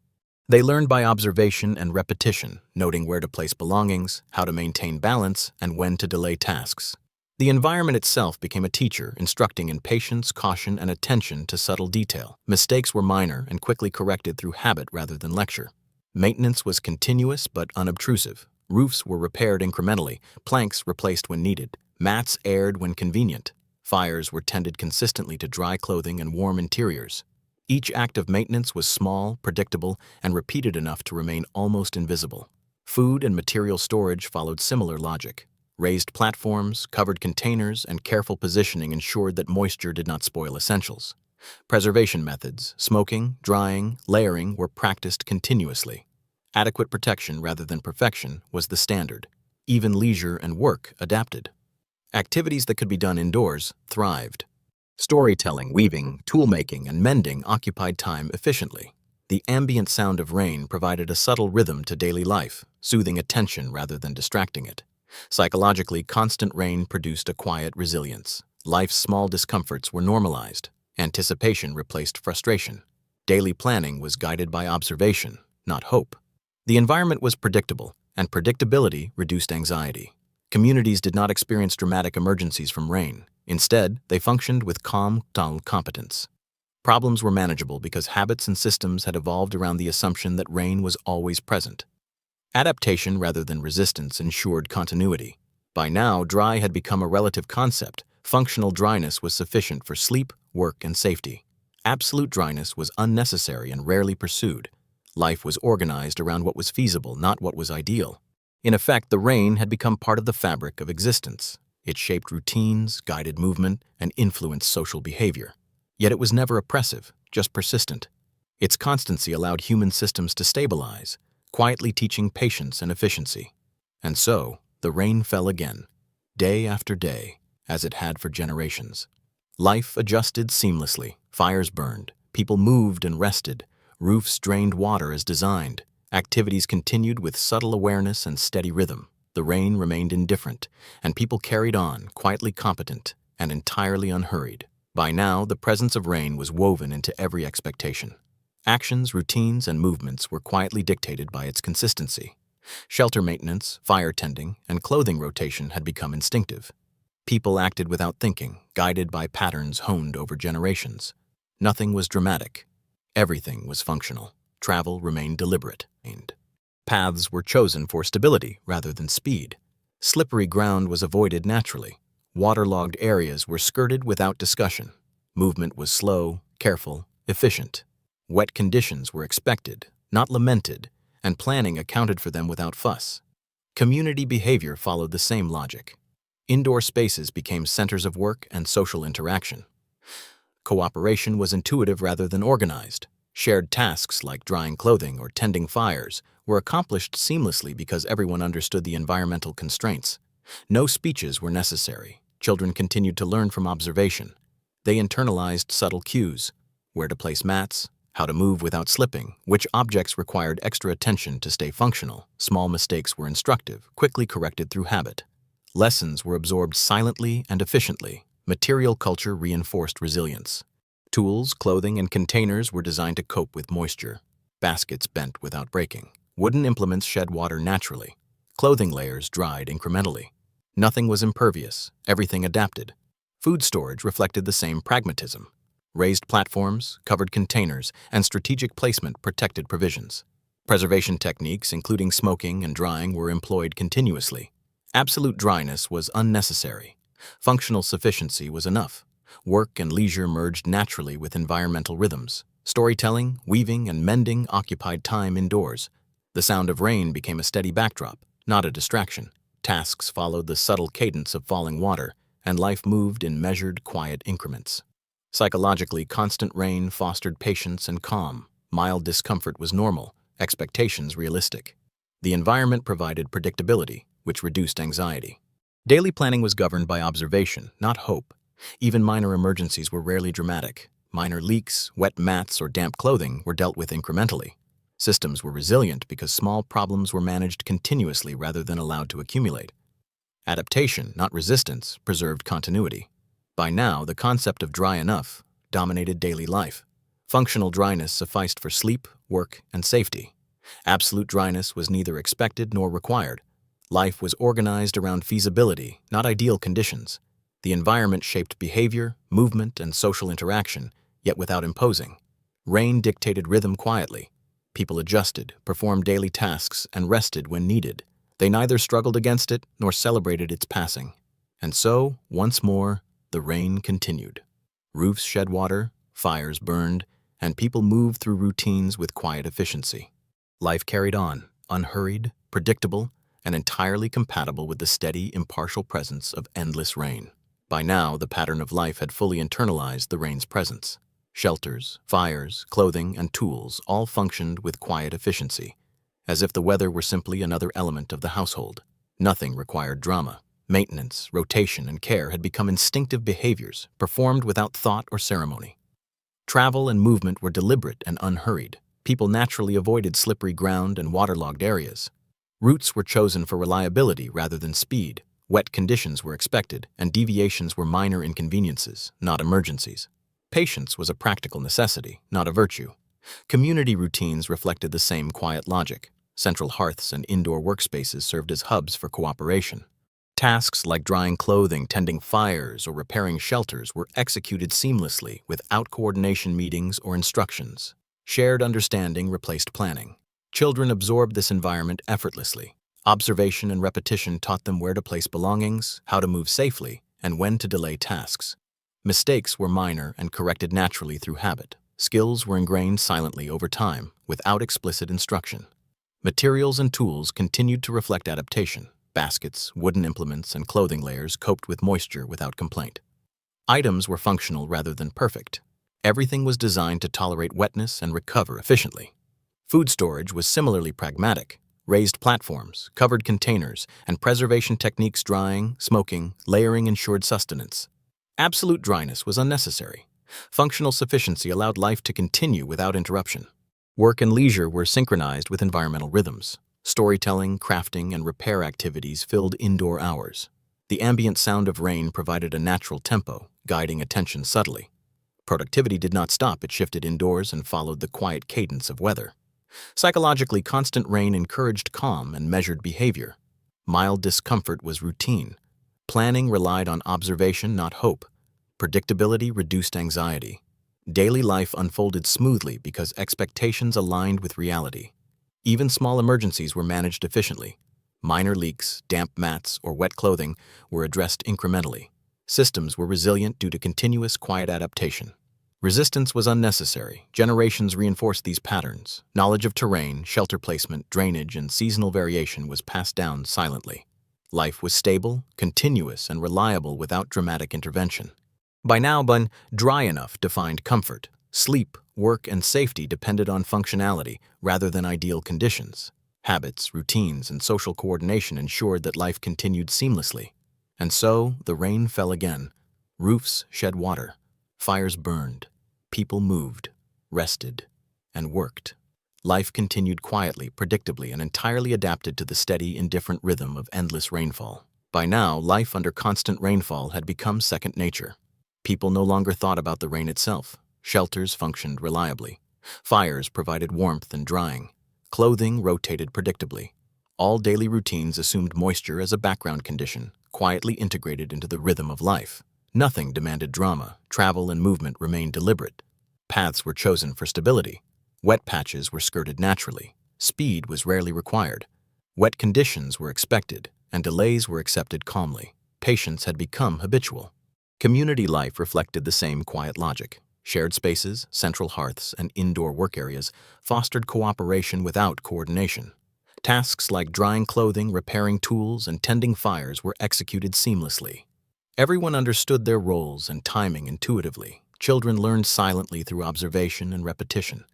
They learned by observation and repetition, noting where to place belongings, how to maintain balance, and when to delay tasks. The environment itself became a teacher, instructing in patience, caution, and attention to subtle detail. Mistakes were minor and quickly corrected through habit rather than lecture. Maintenance was continuous but unobtrusive. Roofs were repaired incrementally, planks replaced when needed, mats aired when convenient. Fires were tended consistently to dry clothing and warm interiors. Each act of maintenance was small, predictable, and repeated enough to remain almost invisible. Food and material storage followed similar logic. Raised platforms, covered containers, and careful positioning ensured that moisture did not spoil essentials. Preservation methods, smoking, drying, layering, were practiced continuously. Adequate protection rather than perfection was the standard. Even leisure and work adapted. Activities that could be done indoors thrived. Storytelling, weaving, toolmaking, and mending occupied time efficiently. The ambient sound of rain provided a subtle rhythm to daily life, soothing attention rather than distracting it. Psychologically, constant rain produced a quiet resilience. Life's small discomforts were normalized. Anticipation replaced frustration. Daily planning was guided by observation, not hope. The environment was predictable, and predictability reduced anxiety. Communities did not experience dramatic emergencies from rain. Instead, they functioned with calm, dull competence. Problems were manageable because habits and systems had evolved around the assumption that rain was always present. Adaptation rather than resistance ensured continuity. By now, dry had become a relative concept. Functional dryness was sufficient for sleep, work, and safety. Absolute dryness was unnecessary and rarely pursued. Life was organized around what was feasible, not what was ideal. In effect, the rain had become part of the fabric of existence. It shaped routines, guided movement, and influenced social behavior. Yet it was never oppressive, just persistent. Its constancy allowed human systems to stabilize, quietly teaching patience and efficiency. And so, the rain fell again, day after day, as it had for generations. Life adjusted seamlessly. Fires burned. People moved and rested. Roofs drained water as designed. Activities continued with subtle awareness and steady rhythm. The rain remained indifferent, and people carried on, quietly competent and entirely unhurried. By now, the presence of rain was woven into every expectation. Actions, routines, and movements were quietly dictated by its consistency. Shelter maintenance, fire tending, and clothing rotation had become instinctive. People acted without thinking, guided by patterns honed over generations. Nothing was dramatic. Everything was functional. Travel remained deliberate. Paths were chosen for stability rather than speed. Slippery ground was avoided naturally. Waterlogged areas were skirted without discussion. Movement was slow, careful, efficient. Wet conditions were expected, not lamented, and planning accounted for them without fuss. Community behavior followed the same logic. Indoor spaces became centers of work and social interaction. Cooperation was intuitive rather than organized. Shared tasks like drying clothing or tending fires were accomplished seamlessly because everyone understood the environmental constraints. No speeches were necessary. Children continued to learn from observation. They internalized subtle cues: where to place mats, how to move without slipping, which objects required extra attention to stay functional. Small mistakes were instructive, quickly corrected through habit. Lessons were absorbed silently and efficiently. Material culture reinforced resilience. Tools, clothing, and containers were designed to cope with moisture. Baskets bent without breaking. Wooden implements shed water naturally. Clothing layers dried incrementally. Nothing was impervious. Everything adapted. Food storage reflected the same pragmatism. Raised platforms, covered containers, and strategic placement protected provisions. Preservation techniques, including smoking and drying, were employed continuously. Absolute dryness was unnecessary. Functional sufficiency was enough. Work and leisure merged naturally with environmental rhythms. Storytelling, weaving, and mending occupied time indoors. The sound of rain became a steady backdrop, not a distraction. Tasks followed the subtle cadence of falling water, and life moved in measured, quiet increments. Psychologically, constant rain fostered patience and calm. Mild discomfort was normal, expectations realistic. The environment provided predictability, which reduced anxiety. Daily planning was governed by observation, not hope. Even minor emergencies were rarely dramatic. Minor leaks, wet mats, or damp clothing were dealt with incrementally. Systems were resilient because small problems were managed continuously rather than allowed to accumulate. Adaptation, not resistance, preserved continuity. By now, the concept of dry enough dominated daily life. Functional dryness sufficed for sleep, work, and safety. Absolute dryness was neither expected nor required. Life was organized around feasibility, not ideal conditions. The environment shaped behavior, movement, and social interaction, yet without imposing. Rain dictated rhythm quietly. People adjusted, performed daily tasks, and rested when needed. They neither struggled against it nor celebrated its passing. And so, once more, the rain continued. Roofs shed water, fires burned, and people moved through routines with quiet efficiency. Life carried on, unhurried, predictable, and entirely compatible with the steady, impartial presence of endless rain. By now, the pattern of life had fully internalized the rain's presence. Shelters, fires, clothing, and tools all functioned with quiet efficiency, as if the weather were simply another element of the household. Nothing required drama. Maintenance, rotation, and care had become instinctive behaviors, performed without thought or ceremony. Travel and movement were deliberate and unhurried. People naturally avoided slippery ground and waterlogged areas. Routes were chosen for reliability rather than speed. Wet conditions were expected, and deviations were minor inconveniences, not emergencies. Patience was a practical necessity, not a virtue. Community routines reflected the same quiet logic. Central hearths and indoor workspaces served as hubs for cooperation. Tasks like drying clothing, tending fires, or repairing shelters were executed seamlessly without coordination meetings or instructions. Shared understanding replaced planning. Children absorbed this environment effortlessly. Observation and repetition taught them where to place belongings, how to move safely, and when to delay tasks. Mistakes were minor and corrected naturally through habit. Skills were ingrained silently over time, without explicit instruction. Materials and tools continued to reflect adaptation. Baskets, wooden implements, and clothing layers coped with moisture without complaint. Items were functional rather than perfect. Everything was designed to tolerate wetness and recover efficiently. Food storage was similarly pragmatic. Raised platforms, covered containers, and preservation techniques drying, smoking, layering ensured sustenance. Absolute dryness was unnecessary. Functional sufficiency allowed life to continue without interruption. Work and leisure were synchronized with environmental rhythms. Storytelling, crafting, and repair activities filled indoor hours. The ambient sound of rain provided a natural tempo, guiding attention subtly. Productivity did not stop, it shifted indoors and followed the quiet cadence of weather. Psychologically, constant rain encouraged calm and measured behavior. Mild discomfort was routine. Planning relied on observation, not hope. Predictability reduced anxiety. Daily life unfolded smoothly because expectations aligned with reality. Even small emergencies were managed efficiently. Minor leaks, damp mats, or wet clothing were addressed incrementally. Systems were resilient due to continuous quiet adaptation. Resistance was unnecessary. Generations reinforced these patterns. Knowledge of terrain, shelter placement, drainage, and seasonal variation was passed down silently. Life was stable, continuous, and reliable without dramatic intervention. By now, dry enough defined comfort. Sleep, work, and safety depended on functionality rather than ideal conditions. Habits, routines, and social coordination ensured that life continued seamlessly. And so, the rain fell again. Roofs shed water. Fires burned. People moved, rested, and worked. Life continued quietly, predictably, and entirely adapted to the steady, indifferent rhythm of endless rainfall. By now, life under constant rainfall had become second nature. People no longer thought about the rain itself. Shelters functioned reliably. Fires provided warmth and drying. Clothing rotated predictably. All daily routines assumed moisture as a background condition, quietly integrated into the rhythm of life. Nothing demanded drama. Travel and movement remained deliberate. Paths were chosen for stability. Wet patches were skirted naturally. Speed was rarely required. Wet conditions were expected, and delays were accepted calmly. Patience had become habitual. Community life reflected the same quiet logic. Shared spaces, central hearths, and indoor work areas fostered cooperation without coordination. Tasks like drying clothing, repairing tools, and tending fires were executed seamlessly. Everyone understood their roles and timing intuitively. Children learned silently through observation and repetition.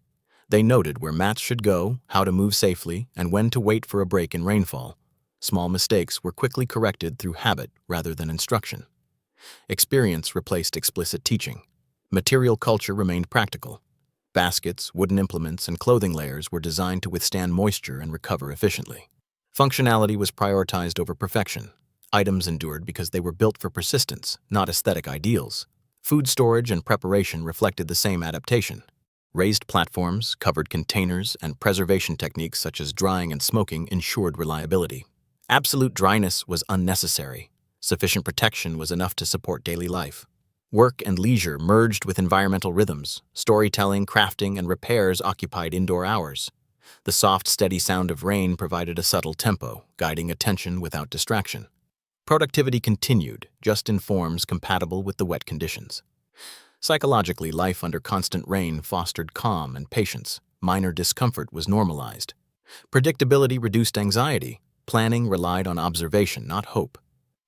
They noted where mats should go, how to move safely, and when to wait for a break in rainfall. Small mistakes were quickly corrected through habit rather than instruction. Experience replaced explicit teaching. Material culture remained practical. Baskets, wooden implements, and clothing layers were designed to withstand moisture and recover efficiently. Functionality was prioritized over perfection. Items endured because they were built for persistence, not aesthetic ideals. Food storage and preparation reflected the same adaptation. Raised platforms, covered containers, and preservation techniques such as drying and smoking ensured reliability. Absolute dryness was unnecessary. Sufficient protection was enough to support daily life. Work and leisure merged with environmental rhythms. Storytelling, crafting, and repairs occupied indoor hours. The soft, steady sound of rain provided a subtle tempo, guiding attention without distraction. Productivity continued, just in forms compatible with the wet conditions. Psychologically, life under constant rain fostered calm and patience. Minor discomfort was normalized. Predictability reduced anxiety. Planning relied on observation, not hope.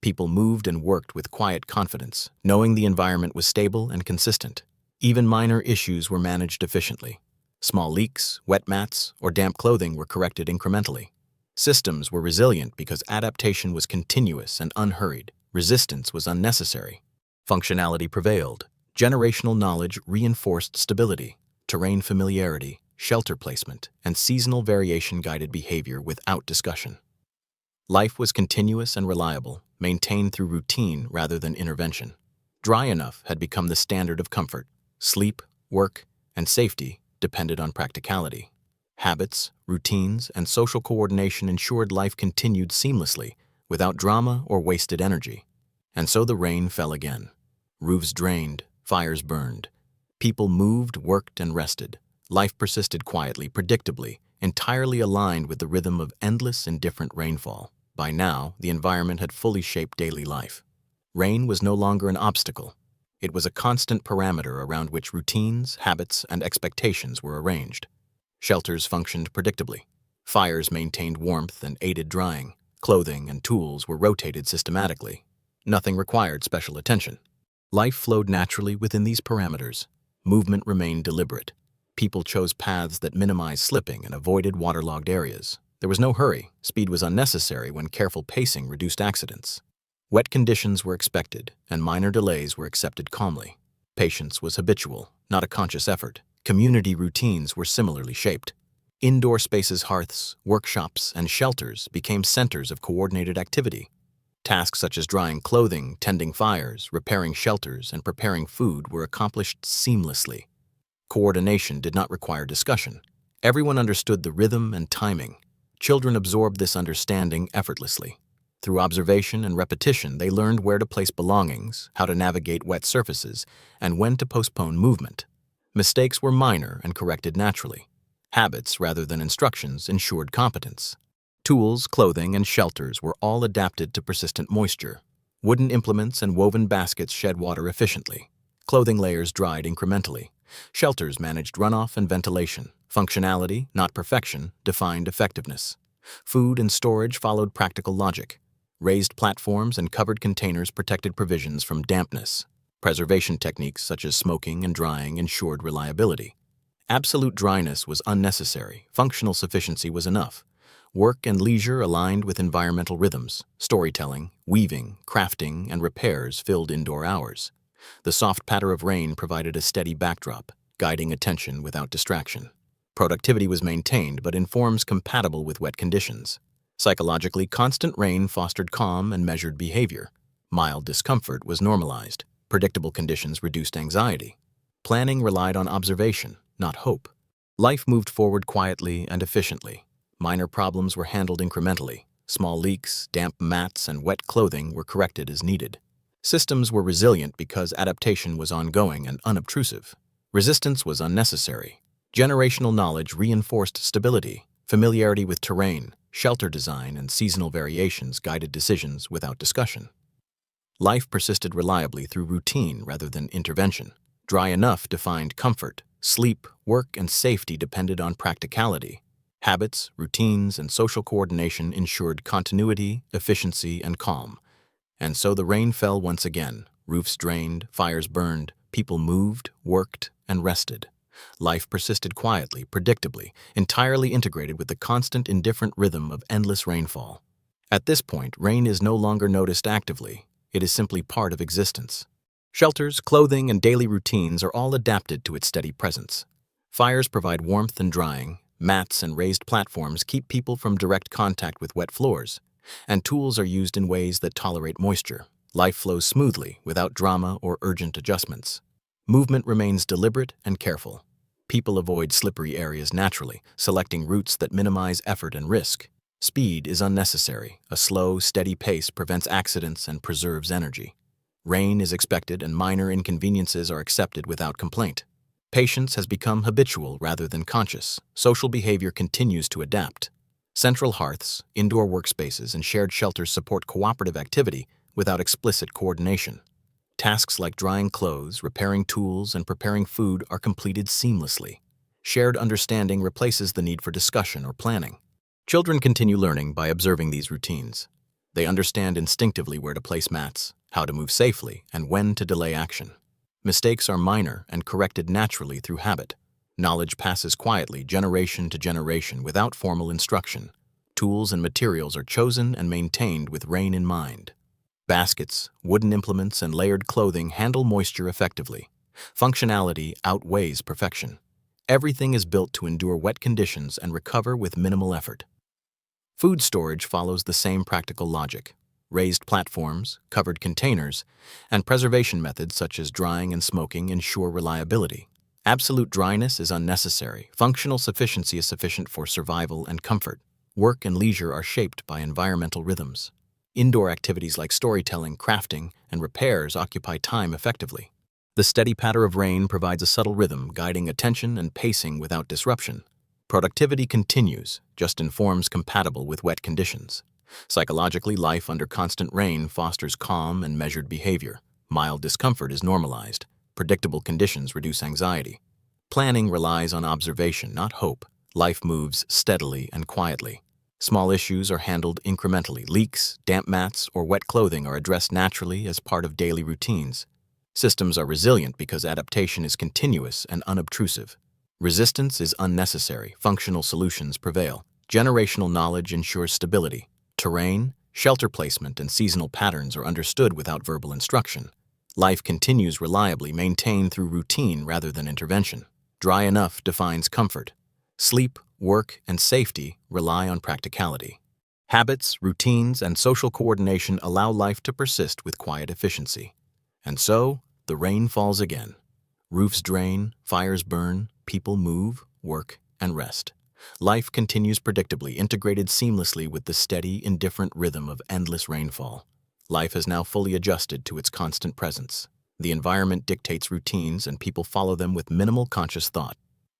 People moved and worked with quiet confidence, knowing the environment was stable and consistent. Even minor issues were managed efficiently. Small leaks, wet mats, or damp clothing were corrected incrementally. Systems were resilient because adaptation was continuous and unhurried. Resistance was unnecessary. Functionality prevailed. Generational knowledge reinforced stability. Terrain familiarity, shelter placement, and seasonal variation guided behavior without discussion. Life was continuous and reliable, maintained through routine rather than intervention. Dry enough had become the standard of comfort. Sleep, work, and safety depended on practicality. Habits, routines, and social coordination ensured life continued seamlessly, without drama or wasted energy. And so the rain fell again. Roofs drained, fires burned. People moved, worked, and rested. Life persisted quietly, predictably, entirely aligned with the rhythm of endless, indifferent rainfall. By now, the environment had fully shaped daily life. Rain was no longer an obstacle. It was a constant parameter around which routines, habits, and expectations were arranged. Shelters functioned predictably. Fires maintained warmth and aided drying. Clothing and tools were rotated systematically. Nothing required special attention. Life flowed naturally within these parameters. Movement remained deliberate. People chose paths that minimized slipping and avoided waterlogged areas. There was no hurry. Speed was unnecessary when careful pacing reduced accidents. Wet conditions were expected, and minor delays were accepted calmly. Patience was habitual, not a conscious effort. Community routines were similarly shaped. Indoor spaces, hearths, workshops, and shelters became centers of coordinated activity. Tasks such as drying clothing, tending fires, repairing shelters, and preparing food were accomplished seamlessly. Coordination did not require discussion. Everyone understood the rhythm and timing. Children absorbed this understanding effortlessly. Through observation and repetition, they learned where to place belongings, how to navigate wet surfaces, and when to postpone movement. Mistakes were minor and corrected naturally. Habits, rather than instructions, ensured competence. Tools, clothing, and shelters were all adapted to persistent moisture. Wooden implements and woven baskets shed water efficiently. Clothing layers dried incrementally. Shelters managed runoff and ventilation. Functionality, not perfection, defined effectiveness. Food and storage followed practical logic. Raised platforms and covered containers protected provisions from dampness. Preservation techniques such as smoking and drying ensured reliability. Absolute dryness was unnecessary. Functional sufficiency was enough. Work and leisure aligned with environmental rhythms. Storytelling, weaving, crafting, and repairs filled indoor hours. The soft patter of rain provided a steady backdrop, guiding attention without distraction. Productivity was maintained, but in forms compatible with wet conditions. Psychologically, constant rain fostered calm and measured behavior. Mild discomfort was normalized. Predictable conditions reduced anxiety. Planning relied on observation, not hope. Life moved forward quietly and efficiently. Minor problems were handled incrementally. Small leaks, damp mats, and wet clothing were corrected as needed. Systems were resilient because adaptation was ongoing and unobtrusive. Resistance was unnecessary. Generational knowledge reinforced stability. Familiarity with terrain, shelter design, and seasonal variations guided decisions without discussion. Life persisted reliably through routine rather than intervention. Dry enough defined comfort. Sleep, work, and safety depended on practicality. Habits, routines, and social coordination ensured continuity, efficiency, and calm. And so the rain fell once again. Roofs drained, fires burned, people moved, worked, and rested. Life persisted quietly, predictably, entirely integrated with the constant, indifferent rhythm of endless rainfall. At this point, rain is no longer noticed actively. It is simply part of existence. Shelters, clothing, and daily routines are all adapted to its steady presence. Fires provide warmth and drying. Mats and raised platforms keep people from direct contact with wet floors. And tools are used in ways that tolerate moisture. Life flows smoothly, without drama or urgent adjustments. Movement remains deliberate and careful. People avoid slippery areas naturally, selecting routes that minimize effort and risk. Speed is unnecessary. A slow, steady pace prevents accidents and preserves energy. Rain is expected and minor inconveniences are accepted without complaint. Patience has become habitual rather than conscious. Social behavior continues to adapt. Central hearths, indoor workspaces, and shared shelters support cooperative activity without explicit coordination. Tasks like drying clothes, repairing tools, and preparing food are completed seamlessly. Shared understanding replaces the need for discussion or planning. Children continue learning by observing these routines. They understand instinctively where to place mats, how to move safely, and when to delay action. Mistakes are minor and corrected naturally through habit. Knowledge passes quietly, generation to generation, without formal instruction. Tools and materials are chosen and maintained with rain in mind. Baskets, wooden implements, and layered clothing handle moisture effectively. Functionality outweighs perfection. Everything is built to endure wet conditions and recover with minimal effort. Food storage follows the same practical logic. Raised platforms, covered containers, and preservation methods such as drying and smoking ensure reliability. Absolute dryness is unnecessary. Functional sufficiency is sufficient for survival and comfort. Work and leisure are shaped by environmental rhythms. Indoor activities like storytelling, crafting, and repairs occupy time effectively. The steady patter of rain provides a subtle rhythm, guiding attention and pacing without disruption. Productivity continues, just in forms compatible with wet conditions. Psychologically, life under constant rain fosters calm and measured behavior. Mild discomfort is normalized. Predictable conditions reduce anxiety. Planning relies on observation, not hope. Life moves steadily and quietly. Small issues are handled incrementally. Leaks, damp mats, or wet clothing are addressed naturally as part of daily routines. Systems are resilient because adaptation is continuous and unobtrusive. Resistance is unnecessary. Functional solutions prevail. Generational knowledge ensures stability. Terrain, Shelter placement and seasonal patterns are understood without verbal instruction. Life continues reliably, maintained through routine rather than intervention. Dry enough defines comfort. Sleep, work, and safety rely on practicality. Habits, routines, and social coordination allow life to persist with quiet efficiency. And so, the rain falls again. Roofs drain, fires burn, people move, work, and rest. Life continues predictably, integrated seamlessly with the steady, indifferent rhythm of endless rainfall. Life has now fully adjusted to its constant presence. The environment dictates routines, and people follow them with minimal conscious thought.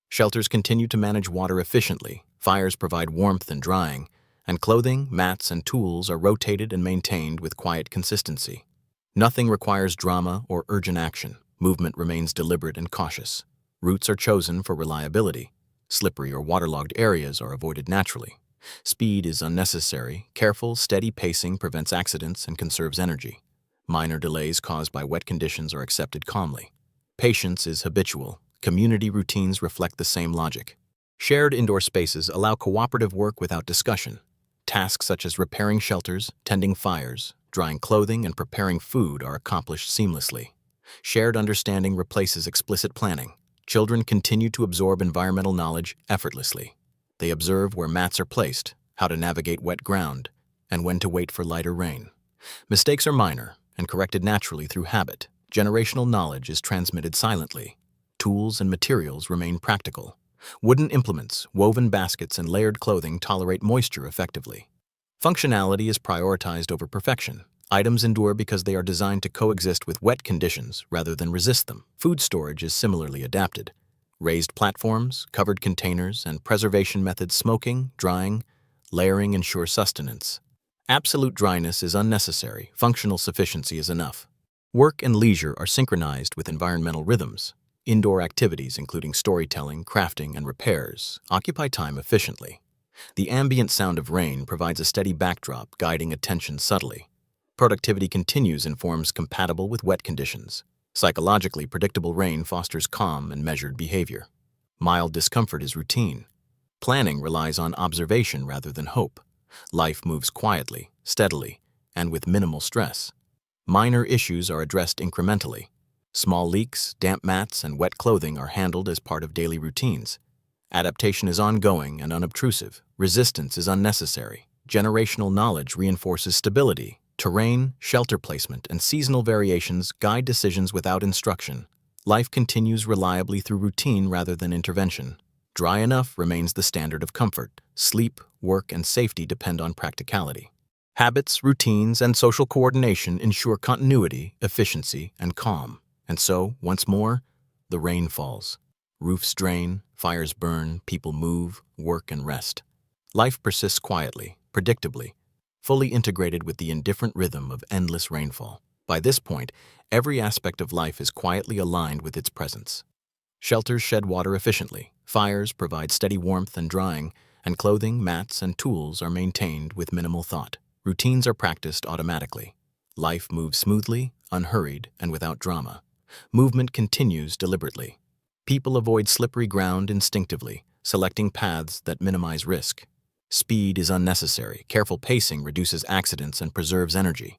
Shelters continue to manage water efficiently, fires provide warmth and drying, and clothing, mats, and tools are rotated and maintained with quiet consistency. Nothing requires drama or urgent action. Movement remains deliberate and cautious. Routes are chosen for reliability. Slippery or waterlogged areas are avoided naturally. Speed is unnecessary. Careful, steady pacing prevents accidents and conserves energy. Minor delays caused by wet conditions are accepted calmly. Patience is habitual. Community routines reflect the same logic. Shared indoor spaces allow cooperative work without discussion. Tasks such as repairing shelters, tending fires, drying clothing, and preparing food are accomplished seamlessly. Shared understanding replaces explicit planning. Children continue to absorb environmental knowledge effortlessly. They observe where mats are placed, how to navigate wet ground, and when to wait for lighter rain. Mistakes are minor and corrected naturally through habit. Generational knowledge is transmitted silently. Tools and materials remain practical. Wooden implements, woven baskets, and layered clothing tolerate moisture effectively. Functionality is prioritized over perfection. Items endure because they are designed to coexist with wet conditions rather than resist them. Food storage is similarly adapted. Raised platforms, covered containers, and preservation methods smoking, drying, layering ensure sustenance. Absolute dryness is unnecessary. Functional sufficiency is enough. Work and leisure are synchronized with environmental rhythms. Indoor activities, including storytelling, crafting, and repairs, occupy time efficiently. The ambient sound of rain provides a steady backdrop, guiding attention subtly. Productivity continues in forms compatible with wet conditions. Psychologically, predictable rain fosters calm and measured behavior. Mild discomfort is routine. Planning relies on observation rather than hope. Life moves quietly, steadily, and with minimal stress. Minor issues are addressed incrementally. Small leaks, damp mats, and wet clothing are handled as part of daily routines. Adaptation is ongoing and unobtrusive. Resistance is unnecessary. Generational knowledge reinforces stability. Terrain, shelter placement, and seasonal variations guide decisions without instruction. Life continues reliably through routine rather than intervention. Dry enough remains the standard of comfort. Sleep, work, and safety depend on practicality. Habits, routines, and social coordination ensure continuity, efficiency, and calm. And so, once more, the rain falls. Roofs drain, fires burn, people move, work, and rest. Life persists quietly, predictably, fully integrated with the indifferent rhythm of endless rainfall. By this point, every aspect of life is quietly aligned with its presence. Shelters shed water efficiently, fires provide steady warmth and drying, and clothing, mats, and tools are maintained with minimal thought. Routines are practiced automatically. Life moves smoothly, unhurried, and without drama. Movement continues deliberately. People avoid slippery ground instinctively, selecting paths that minimize risk. Speed is unnecessary. Careful pacing reduces accidents and preserves energy.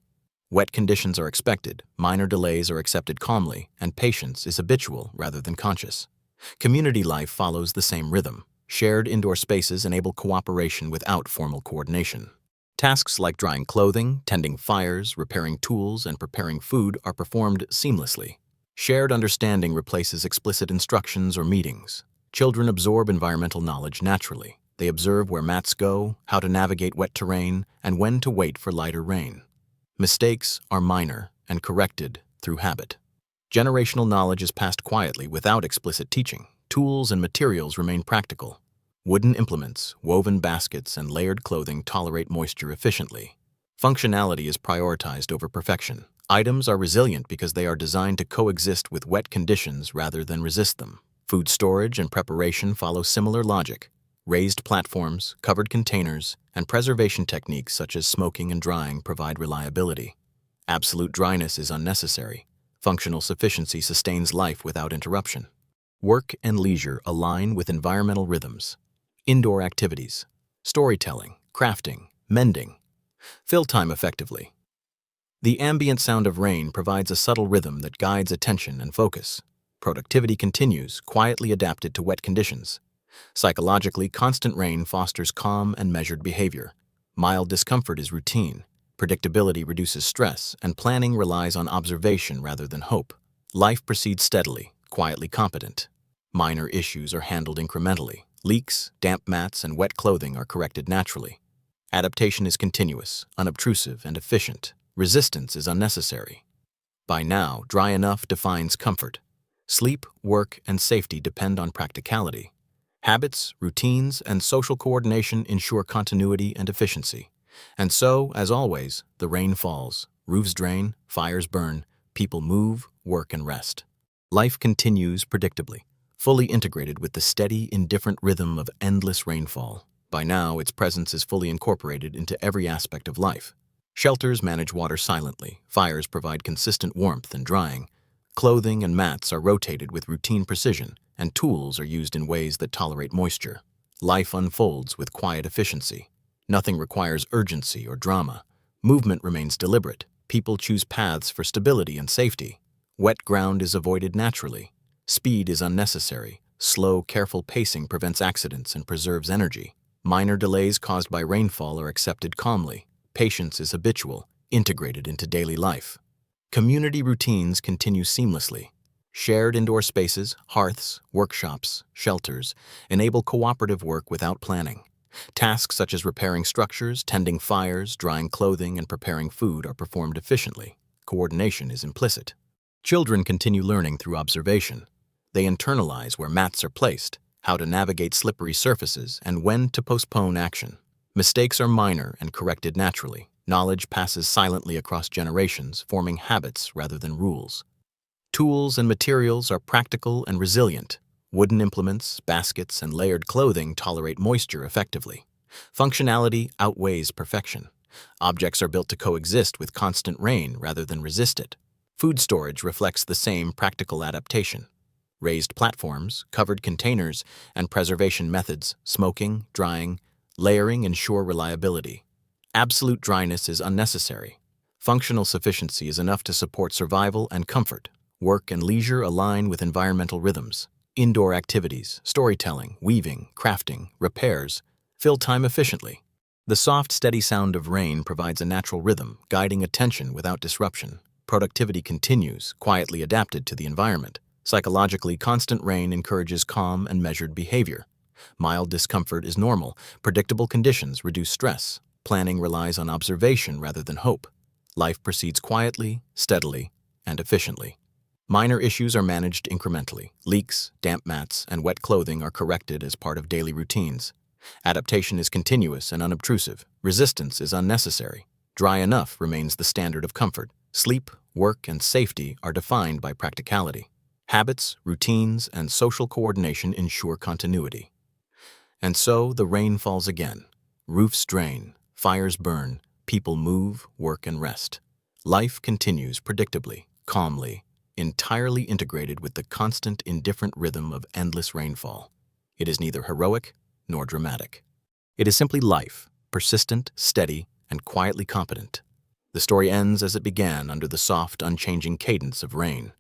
Wet conditions are expected, minor delays are accepted calmly, and patience is habitual rather than conscious. Community life follows the same rhythm. Shared indoor spaces enable cooperation without formal coordination. Tasks like drying clothing, tending fires, repairing tools, and preparing food are performed seamlessly. Shared understanding replaces explicit instructions or meetings. Children absorb environmental knowledge naturally. They observe where mats go, how to navigate wet terrain, and when to wait for lighter rain. Mistakes are minor and corrected through habit. Generational knowledge is passed quietly without explicit teaching. Tools and materials remain practical. Wooden implements, woven baskets, and layered clothing tolerate moisture efficiently. Functionality is prioritized over perfection. Items are resilient because they are designed to coexist with wet conditions rather than resist them. Food storage and preparation follow similar logic. Raised platforms, covered containers, and preservation techniques such as smoking and drying provide reliability. Absolute dryness is unnecessary. Functional sufficiency sustains life without interruption. Work and leisure align with environmental rhythms. Indoor activities, storytelling, crafting, mending, Fill time effectively. The ambient sound of rain provides a subtle rhythm that guides attention and focus. Productivity continues, quietly adapted to wet conditions. Psychologically, constant rain fosters calm and measured behavior. Mild discomfort is routine. Predictability reduces stress, and planning relies on observation rather than hope. Life proceeds steadily, quietly competent. Minor issues are handled incrementally. Leaks, damp mats, and wet clothing are corrected naturally. Adaptation is continuous, unobtrusive, and efficient. Resistance is unnecessary. By now, dry enough defines comfort. Sleep, work, and safety depend on practicality. Habits, routines, and social coordination ensure continuity and efficiency. And so, as always, the rain falls, roofs drain, fires burn, people move, work, and rest. Life continues predictably, fully integrated with the steady, indifferent rhythm of endless rainfall. By now, its presence is fully incorporated into every aspect of life. Shelters manage water silently, fires provide consistent warmth and drying, clothing and mats are rotated with routine precision, and tools are used in ways that tolerate moisture. Life unfolds with quiet efficiency. Nothing requires urgency or drama. Movement remains deliberate. People choose paths for stability and safety. Wet ground is avoided naturally. Speed is unnecessary. Slow, careful pacing prevents accidents and preserves energy. Minor delays caused by rainfall are accepted calmly. Patience is habitual, integrated into daily life. Community routines continue seamlessly. Shared indoor spaces, hearths, workshops, shelters enable cooperative work without planning. Tasks such as repairing structures, tending fires, drying clothing, and preparing food are performed efficiently. Coordination is implicit. Children continue learning through observation. They internalize where mats are placed, how to navigate slippery surfaces, and when to postpone action. Mistakes are minor and corrected naturally. Knowledge passes silently across generations, forming habits rather than rules. Tools and materials are practical and resilient. Wooden implements, baskets, and layered clothing tolerate moisture effectively. Functionality outweighs perfection. Objects are built to coexist with constant rain rather than resist it. Food storage reflects the same practical adaptation. Raised platforms, covered containers, and preservation methods, smoking, drying, layering ensure reliability. Absolute dryness is unnecessary. Functional sufficiency is enough to support survival and comfort. Work and leisure align with environmental rhythms. Indoor activities, storytelling, weaving, crafting, repairs, fill time efficiently. The soft, steady sound of rain provides a natural rhythm, guiding attention without disruption. Productivity continues, quietly adapted to the environment. Psychologically, constant rain encourages calm and measured behavior. Mild discomfort is normal. Predictable conditions reduce stress. Planning relies on observation rather than hope. Life proceeds quietly, steadily, and efficiently. Minor issues are managed incrementally. Leaks, damp mats, and wet clothing are corrected as part of daily routines. Adaptation is continuous and unobtrusive. Resistance is unnecessary. Dry enough remains the standard of comfort. Sleep, work, and safety are defined by practicality. Habits, routines, and social coordination ensure continuity. And so the rain falls again. Roofs drain, fires burn, people move, work, and rest. Life continues predictably, calmly, entirely integrated with the constant, indifferent rhythm of endless rainfall. It is neither heroic nor dramatic. It is simply life, persistent, steady, and quietly competent. The story ends as it began under the soft, unchanging cadence of rain.